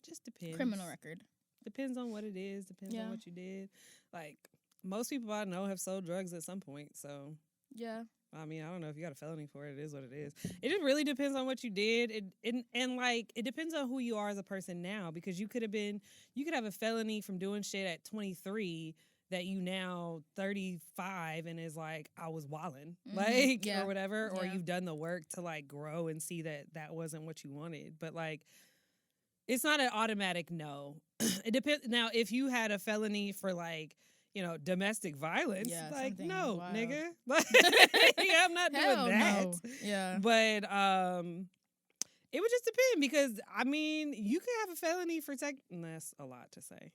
A: Just depends.
B: Criminal record.
A: Depends on what it is. Depends on what you did. Like, most people I know have sold drugs at some point. So
B: yeah.
A: I mean, I don't know if you got a felony for it. It is what it is. It just really depends on what you did. It depends on who you are as a person now, because you could have a felony from doing shit at 23 that you now 35 and is like, I was wildin', or whatever, or you've done the work to like grow and see that wasn't what you wanted. But like, it's not an automatic no. It depends. Now, if you had a felony for like, domestic violence, like, no, wild. Nigga. Like, I'm not doing that. No.
B: Yeah.
A: But it would just depend, because I mean, you could have a felony for that's a lot to say.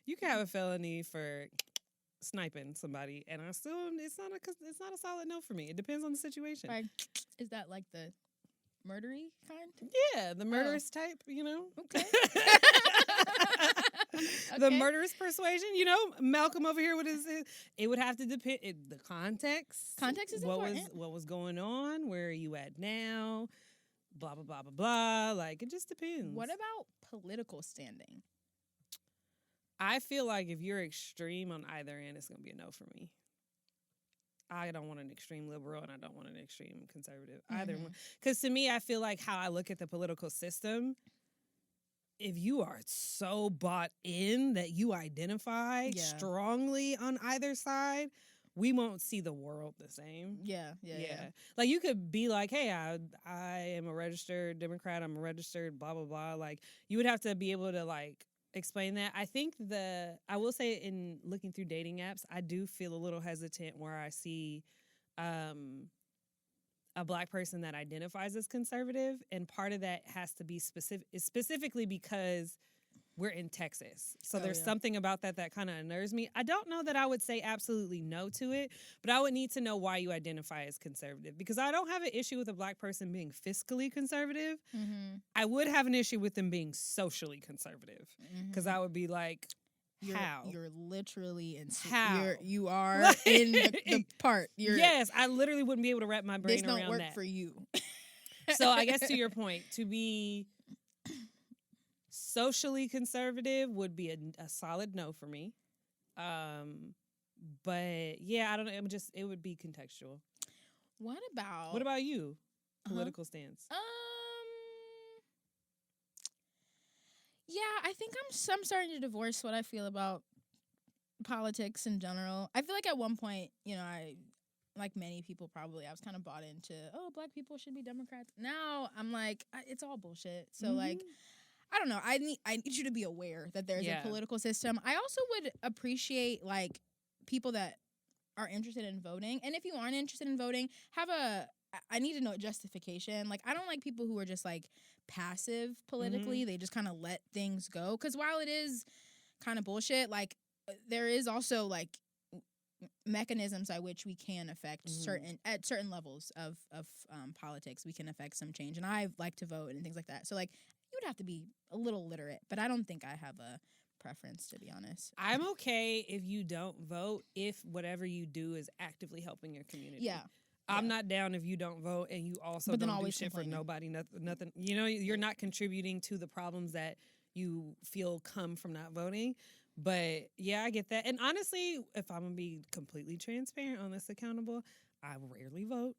A: You can have a felony for sniping somebody, and it's not a solid no for me. It depends on the situation.
B: Right. Is that like the murdery kind?
A: Yeah, the murderous type,
B: Okay.
A: The murderous persuasion, Malcolm over here with his it would have to depend the context.
B: Context is important.
A: What was going on? Where are you at now? Blah blah blah blah blah. Like, it just depends.
B: What about political standing?
A: I feel like if you're extreme on either end, it's going to be a no for me. I don't want an extreme liberal and I don't want an extreme conservative. Either one. Because to me, I feel like how I look at the political system, if you are so bought in that you identify strongly on either side, we won't see the world the same.
B: Yeah.
A: Like, you could be like, hey, I am a registered Democrat. I'm a registered blah, blah, blah. Like, you would have to be able to, like, explain that. I think I will say, in looking through dating apps, I do feel a little hesitant where I see a Black person that identifies as conservative, and part of that has to be specifically because we're in Texas. So there's something about that kind of unnerves me. I don't know that I would say absolutely no to it, but I would need to know why you identify as conservative, because I don't have an issue with a Black person being fiscally conservative. I would have an issue with them being socially conservative, because I would be like, how?
B: You're literally in.
A: How?
B: You are in the part.
A: Yes, I literally wouldn't be able to wrap my brain around that.
B: This don't work for you.
A: So I guess, to your point, to be socially conservative would be a solid no for me. But yeah, I don't know. It would be contextual.
B: What about
A: you? Political stance.
B: Yeah, I think I'm starting to divorce what I feel about politics in general. I feel like at one point, I, like many people probably, I was kind of bought into, Black people should be Democrats. Now I'm like, it's all bullshit. So like, I don't know. I need you to be aware that there's a political system. I also would appreciate like people that are interested in voting. And if you aren't interested in voting, I need to know a justification. Like, I don't like people who are just like passive politically. They just kind of let things go. Because while it is kind of bullshit, like, there is also like, mechanisms by which we can affect certain levels of politics. We can affect some change, and I like to vote and things like that. So like you would have to be a little literate, but I don't think I have a preference, to be honest.
A: I'm okay if you don't vote if whatever you do is actively helping your community.
B: Yeah.
A: I'm not down if you don't vote and you also
B: But then
A: don't do
B: always
A: shit
B: complaining.
A: for nobody, nothing. You know, you're not contributing to the problems that you feel come from not voting. But yeah, I get that. And honestly, if I'm gonna be completely transparent, honest, accountable, I rarely vote.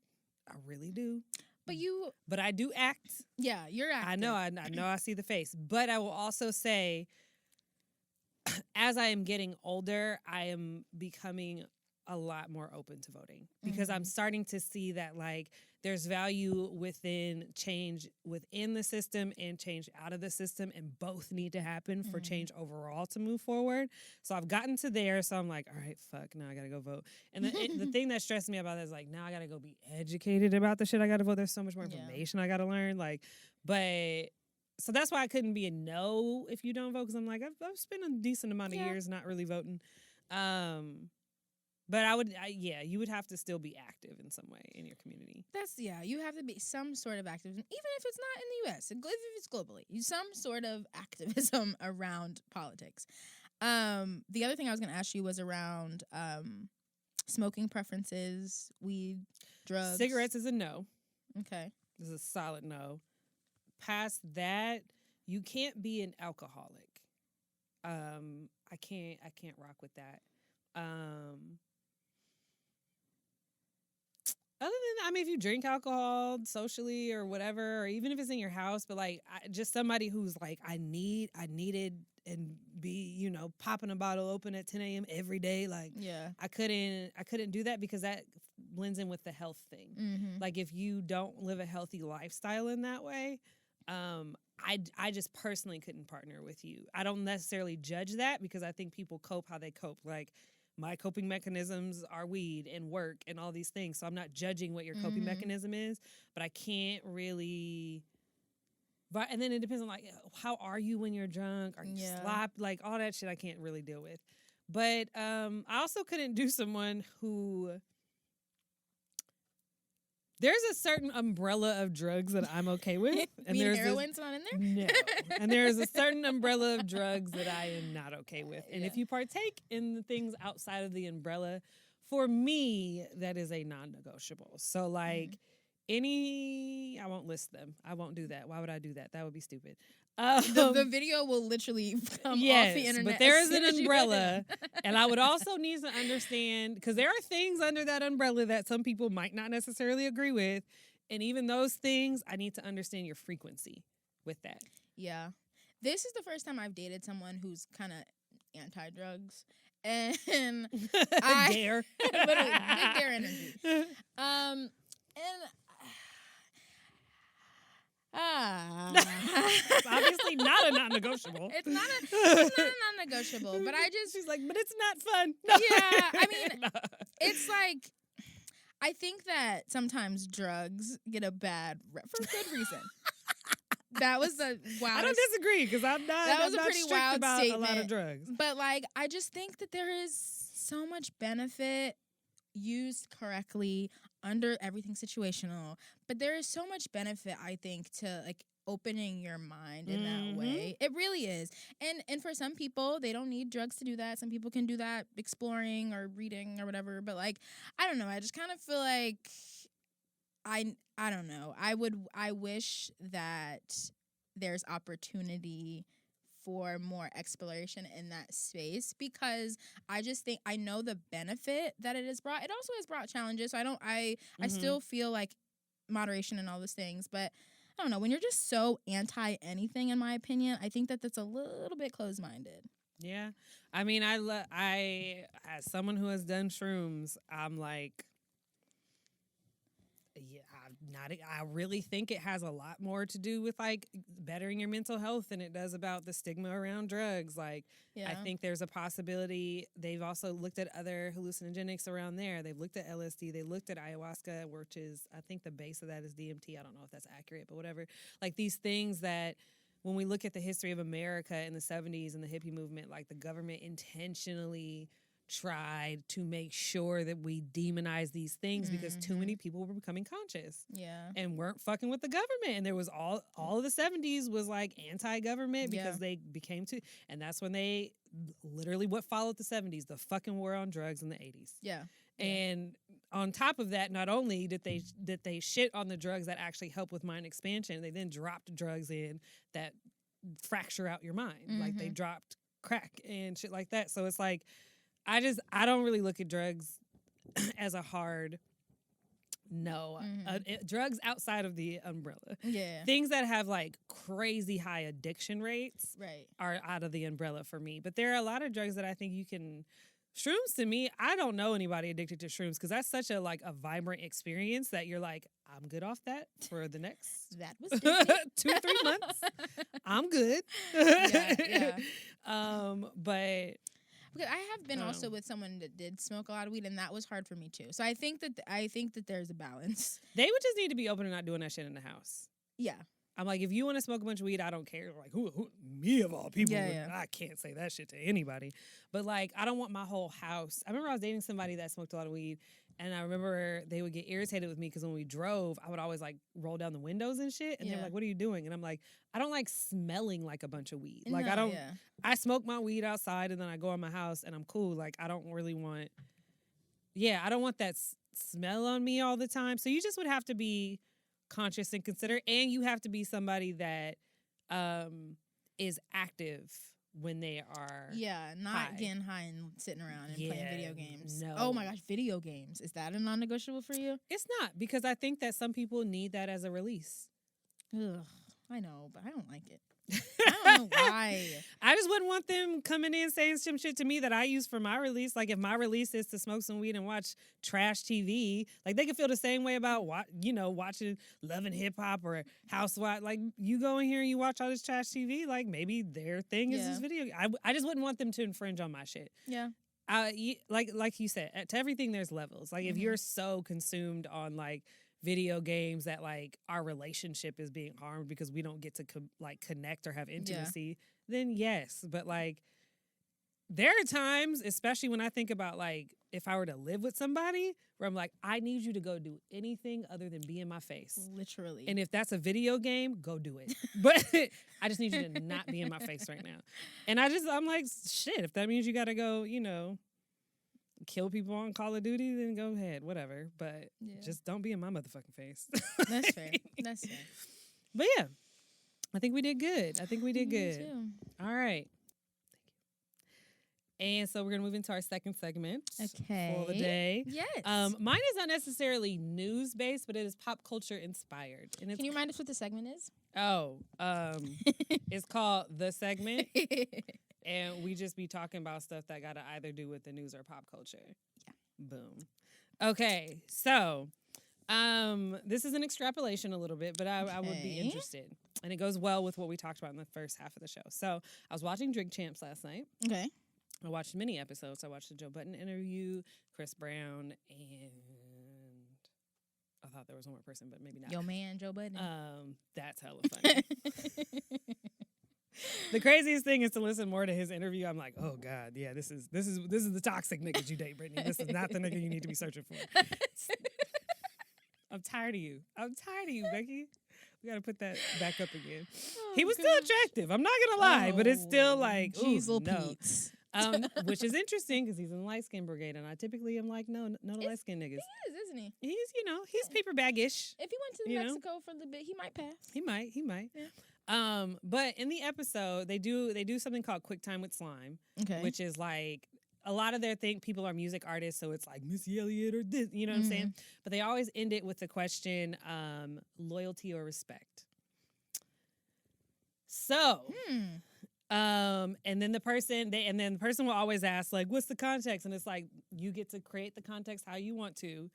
A: I really do. But I do act.
B: Yeah, you're active.
A: I know I see the face. But I will also say, as I am getting older, I am becoming a lot more open to voting because I'm starting to see that like there's value within change within the system and change out of the system, and both need to happen for change overall to move forward. So I've gotten to there. So I'm like, all right, fuck, now I got to go vote. And the thing that stressed me about that is like, now I got to go be educated about the shit I got to vote. There's so much more information I got to learn. Like, but so that's why I couldn't be a no if you don't vote, because I'm like, I've spent a decent amount of years not really voting. But you would have to still be active in some way in your community.
B: You have to be some sort of activism, even if it's not in the U.S., if it's globally, some sort of activism around politics. The other thing I was going to ask you was around smoking preferences, weed, drugs.
A: Cigarettes is a no.
B: Okay.
A: This is a solid no. Past that, you can't be an alcoholic. I can't rock with that. Other than, I mean, if you drink alcohol socially or whatever, or even if it's in your house, but like just somebody who's like, I needed and be, you know, popping a bottle open at 10 a.m. every day. Like, I couldn't do that because that blends in with the health thing.
B: Mm-hmm.
A: Like if you don't live a healthy lifestyle in that way, I just personally couldn't partner with you. I don't necessarily judge that because I think people cope how they cope. Like, my coping mechanisms are weed and work and all these things. So I'm not judging what your coping mechanism is, but I can't really. And then it depends on like, how are you when you're drunk? Are you sloppy? Like all that shit I can't really deal with. But I also couldn't do someone who. There's a certain umbrella of drugs that I'm okay with. And there's
B: heroin's not in there?
A: No. And there's a certain umbrella of drugs that I am not okay with. And if you partake in the things outside of the umbrella, for me, that is a non-negotiable. So like I won't list them. I won't do that. Why would I do that? That would be stupid.
B: The video will literally come off the internet.
A: But there is an umbrella. And I would also need to understand, because there are things under that umbrella that some people might not necessarily agree with. And even those things, I need to understand your frequency with that.
B: Yeah. This is the first time I've dated someone who's kind of anti-drugs. And I...
A: Dare.
B: Literally, big dare energy.
A: It's obviously not a non-negotiable.
B: It's not a non-negotiable, but
A: she's like, but it's not fun.
B: No. Yeah, I mean, it's like, I think that sometimes drugs get a bad rep for good reason. That was the wildest.
A: I don't disagree because I'm not.
B: That was
A: I'm
B: a
A: not
B: pretty
A: strict
B: wild
A: about
B: statement.
A: a lot of drugs.
B: But like, I just think that there is so much benefit used correctly under everything situational. But there is so much benefit, I think, to like opening your mind in that way. It really is. And for some people, they don't need drugs to do that. Some people can do that exploring or reading or whatever. But like, I don't know. I just kind of feel like I don't know. I wish that there's opportunity for more exploration in that space, because I just think I know the benefit that it has brought. It also has brought challenges. So I still feel like moderation and all those things, but I don't know. When you're just so anti anything, in my opinion, I think that that's a little bit closed-minded.
A: Yeah. I mean, I as someone who has done shrooms, I'm like, yeah, I really think it has a lot more to do with like bettering your mental health than it does about the stigma around drugs. Like, I think there's a possibility. They've also looked at other hallucinogenics around there. They've looked at LSD. They looked at ayahuasca, which is, I think the base of that is DMT. I don't know if that's accurate, but whatever. Like these things that when we look at the history of America in the 70s and the hippie movement, like the government intentionally tried to make sure that we demonize these things because too many people were becoming conscious.
B: Yeah.
A: And weren't fucking with the government. And there was all of the 70s was like anti-government because they became too, and that's when they literally what followed the 70s, the fucking war on drugs in the 80s.
B: Yeah.
A: And on top of that, not only did they shit on the drugs that actually help with mind expansion, they then dropped drugs in that fracture out your mind. Like they dropped crack and shit like that. So it's like, I don't really look at drugs as a hard no. Drugs outside of the umbrella.
B: Yeah.
A: Things that have like crazy high addiction rates are out of the umbrella for me. But there are a lot of drugs that I think you can. Shrooms, to me, I don't know anybody addicted to shrooms because that's such a vibrant experience that you're like, I'm good off that for the next
B: that was
A: 2-3 months. I'm good.
B: Yeah.
A: But
B: because I have been also with someone that did smoke a lot of weed, and that was hard for me too. So I think that there's a balance.
A: They would just need to be open and not doing that shit in the house.
B: Yeah.
A: I'm like, if you want to smoke a bunch of weed, I don't care. Like, who me of all people? I can't say that shit to anybody. But like, I don't want my whole house. I remember I was dating somebody that smoked a lot of weed, and I remember they would get irritated with me because when we drove, I would always like roll down the windows and shit. And they're like, "What are you doing?" And I'm like, "I don't like smelling like a bunch of weed. Like, I don't. I smoke my weed outside, and then I go in my house, and I'm cool. Like, I don't really want. I don't want that smell on me all the time. So you just would have to be conscious and considerate, and you have to be somebody that is active when they are
B: not getting high and sitting around and playing video games.
A: No.
B: Oh my gosh, video games. Is that a non-negotiable for you?
A: It's not, because I think that some people need that as a release.
B: Ugh, I know, but I don't like it. I don't know why.
A: I just wouldn't want them coming in saying some shit to me that I use for my release. Like, if my release is to smoke some weed and watch trash TV, like, they could feel the same way about watching Love and Hip Hop or Housewives. Like, you go in here and you watch all this trash TV, like, maybe their thing is this video. I just wouldn't want them to infringe on my shit.
B: Yeah.
A: Like you said, to everything there's levels. Like, if you're so consumed on like video games that like our relationship is being harmed because we don't get to connect or have intimacy, then yes. But like, there are times, especially when I think about like if I were to live with somebody, where I'm like, I need you to go do anything other than be in my face.
B: Literally.
A: And if that's a video game, go do it. But I just need you to not be in my face right now. And I'm like, shit, if that means you gotta go, kill people on Call of Duty, then go ahead, whatever. But just don't be in my motherfucking face.
B: That's fair. That's fair.
A: But yeah, I think we did good.
B: Too.
A: All right. And so we're going to move into our second segment for the day.
B: Yes.
A: Mine is not necessarily news-based, but it is pop culture inspired. And
B: Can you remind us what the segment is?
A: It's called The Segment. And we just be talking about stuff that got to either do with the news or pop culture.
B: Yeah.
A: Boom. Okay, so this is an extrapolation a little bit, but I would be interested. And it goes well with what we talked about in the first half of the show. So I was watching Drink Champs last night.
B: Okay.
A: I watched many episodes. I watched the Joe Budden interview, Chris Brown, and I thought there was one more person, but maybe not.
B: Yo man, Joe Budden.
A: That's hella funny. The craziest thing is to listen more to his interview. I'm like, oh God, yeah, this is the toxic niggas you date, Brittany. This is not the nigga you need to be searching for. I'm tired of you, Becky. We gotta put that back up again. He was still attractive. I'm not gonna lie, but it's still like, ooh, no. Which is interesting because he's in the light skin brigade, and I typically am like, no light skin niggas.
B: He is, isn't he?
A: He's paper bag-ish.
B: If he went to Mexico for a little bit, he might pass.
A: He might.
B: Yeah.
A: But in the episode, they do something called Quick Time with Slime, which is like a lot of their people are music artists, so it's like Missy Elliott or this, you know what I'm saying? But they always end it with the question, loyalty or respect. So, and then the person will always ask, like, what's the context? And it's like, you get to create the context how you want to.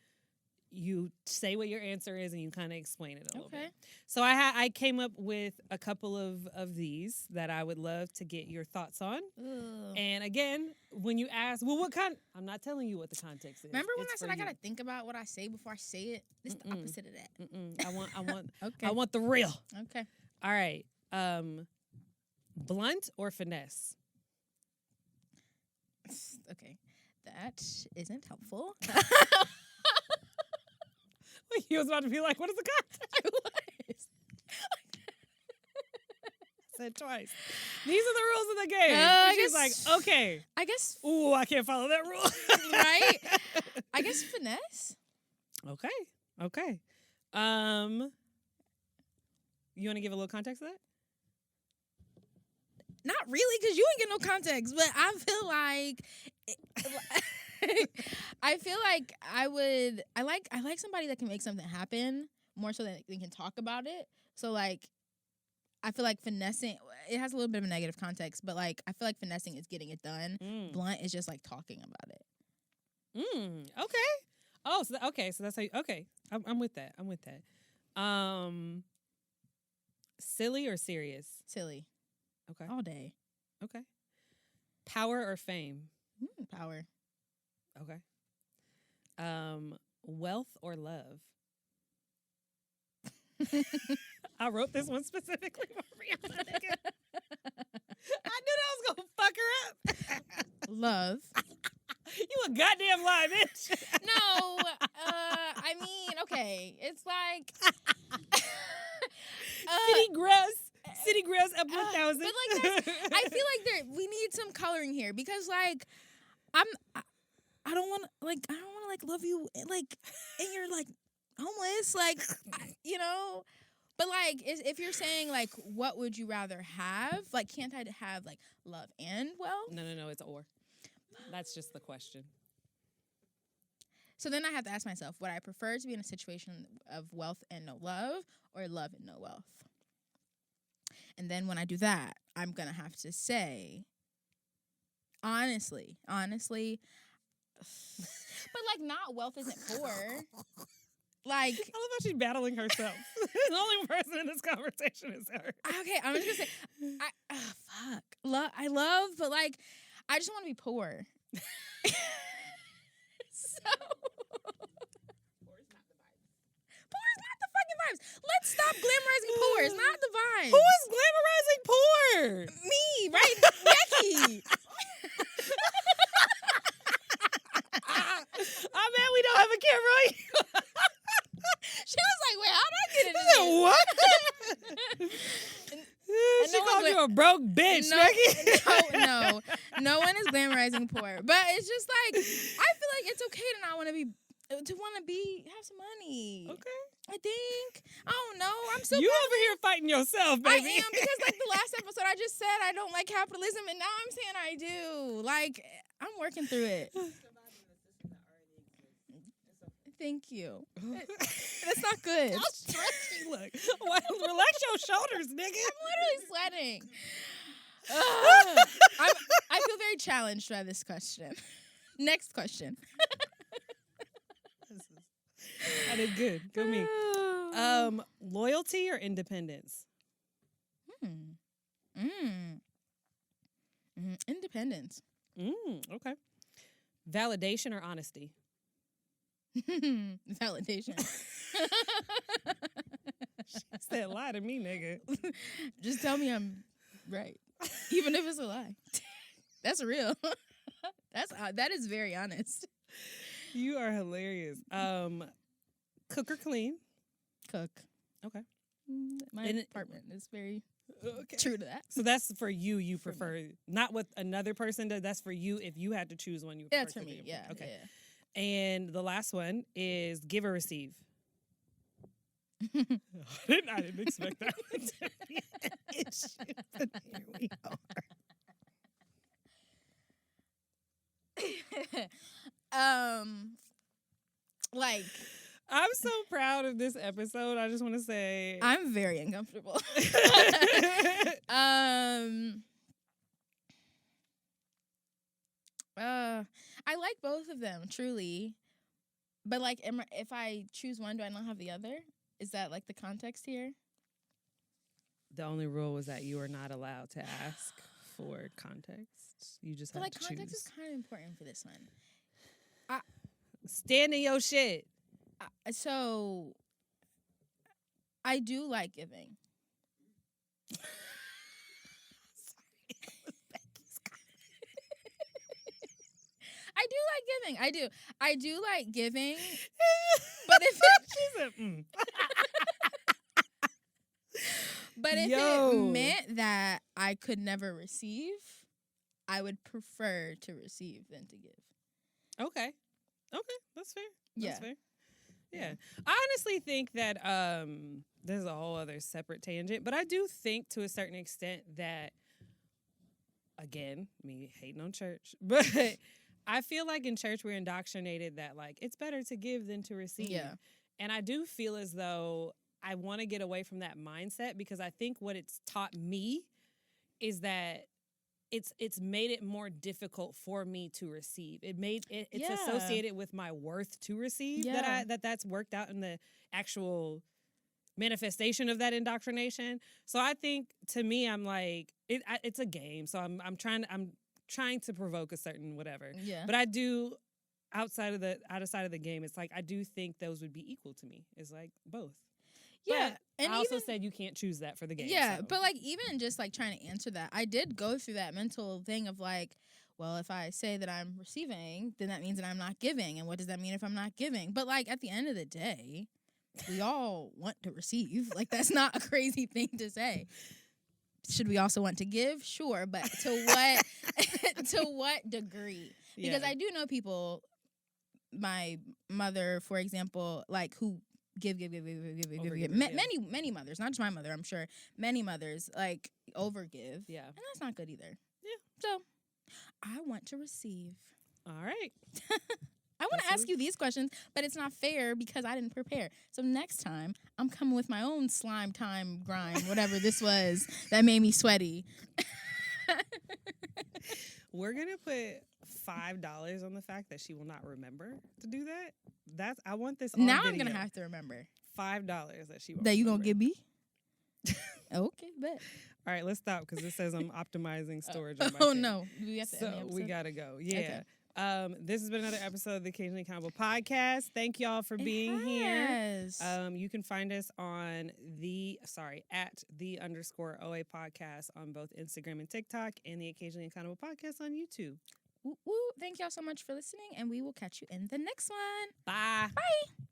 A: You say what your answer is, and you kind of explain it a little bit. So I came up with a couple of these that I would love to get your thoughts on.
B: Ugh.
A: And again, when you ask, well, I'm not telling you what the context is.
B: Remember when I said I gotta think about what I say before I say it? This is the opposite of that.
A: I want the real.
B: Okay.
A: All right. Blunt or finesse?
B: Okay. that isn't helpful.
A: He was about to be like, what is the context?
B: I was.
A: Said twice. These are the rules of the game.
B: I
A: And she's
B: guess-
A: like, okay.
B: I guess,
A: Ooh, I can't follow that rule.
B: right? I guess finesse.
A: Okay. You want to give a little context to that?
B: Not really, because you ain't get no context, but I feel like I like somebody that can make something happen more so that they can talk about it. So like I feel like finessing, it has a little bit of a negative context, but like I feel like finessing is getting it done. Blunt is just like talking about it.
A: Okay. Oh, so that's how you, okay. I'm with that. Silly or serious?
B: Silly.
A: Okay.
B: All day.
A: Okay. Power or fame?
B: Power.
A: Okay. Wealth or love? I wrote this one specifically for Briana. I knew that was gonna fuck her up.
B: Love.
A: You a goddamn lie, bitch.
B: No, I mean, okay, it's like
A: City Gross up 1,000.
B: but like I feel like we need some coloring here because like I don't want to love you like and you're like homeless like you know, but like if you're saying like what would you rather have, like can't I have like love and wealth?
A: No, it's or. That's just the question.
B: So then I have to ask myself, would I prefer to be in a situation of wealth and no love or love and no wealth? And then when I do that, I'm going to have to say, honestly, but like not wealth isn't poor. Like,
A: I love how she's battling herself. The only person in this conversation is her.
B: Okay, I'm just going to say, fuck. I love, but like, I just want to be poor. So, poor is not the fucking vibes. Let's stop glamorizing poor. It's not the vibes.
A: Who is glamorizing poor?
B: Me, right? Becky.
A: I bet we don't have a camera on you.
B: She was like, wait, how'd I get into this?
A: What? She
B: no
A: called
B: one
A: you a broke bitch, Becky.
B: No one is glamorizing poor. But it's just like, I feel like it's okay to not want to have some money.
A: Okay.
B: I think. I don't know. I'm so
A: You over here fighting yourself, baby.
B: I am, because like the last episode I just said I don't like capitalism and now I'm saying I do. Like, I'm working through it. Thank you. That's not good.
A: How stressed you look. Relax your shoulders, nigga.
B: I'm literally sweating. I feel very challenged by this question. Next question.
A: I did good. Go me. Loyalty or independence?
B: Independence.
A: Okay. Validation or honesty?
B: Validation.
A: She said lie to me, nigga.
B: Just tell me I'm right, even if it's a lie. That's real. That is very honest.
A: You are hilarious. Cook or clean?
B: Cook.
A: Okay.
B: My apartment is very true to that.
A: So that's for you. You prefer not what another person does. That's for you. If you had to choose one, you would
B: That's
A: prefer
B: for me. Yeah.
A: Okay.
B: Yeah.
A: And the last one is give or receive. I didn't expect that one to be an issue. But here we are.
B: Like,
A: I'm so proud of this episode. I just want to say
B: I'm very uncomfortable. I like both of them, truly. But like, if I choose one, do I not have the other? Is that like the context here?
A: The only rule was that you are not allowed to ask for context. You just have
B: like
A: to
B: context
A: choose.
B: is kind of important for this one.
A: Stand in your shit.
B: So I do like giving. I do like giving. I do like giving. But if it,
A: She said,
B: but if
A: Yo.
B: it meant that I could never receive, I would prefer to receive than to give.
A: Okay, that's fair. That's
B: Yeah.
A: fair. Yeah. I honestly think that there's a whole other separate tangent, but I do think to a certain extent that, again, me hating on church, but I feel like in church we're indoctrinated that like it's better to give than to receive.
B: Yeah.
A: And I do feel as though I want to get away from that mindset because I think what it's taught me is that it's made it more difficult for me to receive. It's associated with my worth to receive that's worked out in the actual manifestation of that indoctrination. So I think to me, I'm like it's a game. So I'm trying to provoke a certain whatever.
B: Yeah.
A: But I do outside of the game. It's like I do think those would be equal to me. It's like both.
B: Yeah.
A: But
B: and
A: I also
B: even,
A: said you can't choose that for the game.
B: Yeah,
A: so.
B: but like even just like trying to answer that, I did go through that mental thing of like, well, if I say that I'm receiving, then that means that I'm not giving. And what does that mean if I'm not giving? But like at the end of the day, we all want to receive. Like that's not a crazy thing to say. Should we also want to give? Sure, but to what to what degree? Because I do know people, my mother, for example, like who give. Many mothers, not just my mother, I'm sure. Many mothers like overgive.
A: Yeah.
B: And that's not good either.
A: Yeah.
B: So I want to receive.
A: All right.
B: I want to ask you these questions, but it's not fair because I didn't prepare. So next time, I'm coming with my own slime time grind, whatever this was that made me sweaty.
A: We're going to put $5 on the fact that she will not remember to do that. I want this on
B: Now
A: video.
B: I'm going to have to remember.
A: $5 that she won't
B: That you
A: remember.
B: going to give me? Okay, bet.
A: All right, let's stop because it says I'm optimizing storage. on my
B: Oh,
A: thing.
B: no. We have to end the
A: So
B: episode?
A: we got to go. Yeah.
B: Okay.
A: This has been another episode of the Occasionally Accountable podcast. Thank y'all for being here. You can find us on at _OA podcast on both Instagram and TikTok, and the Occasionally Accountable podcast on YouTube.
B: Woo, woo. Thank y'all so much for listening, and we will catch you in the next one.
A: Bye.
B: Bye.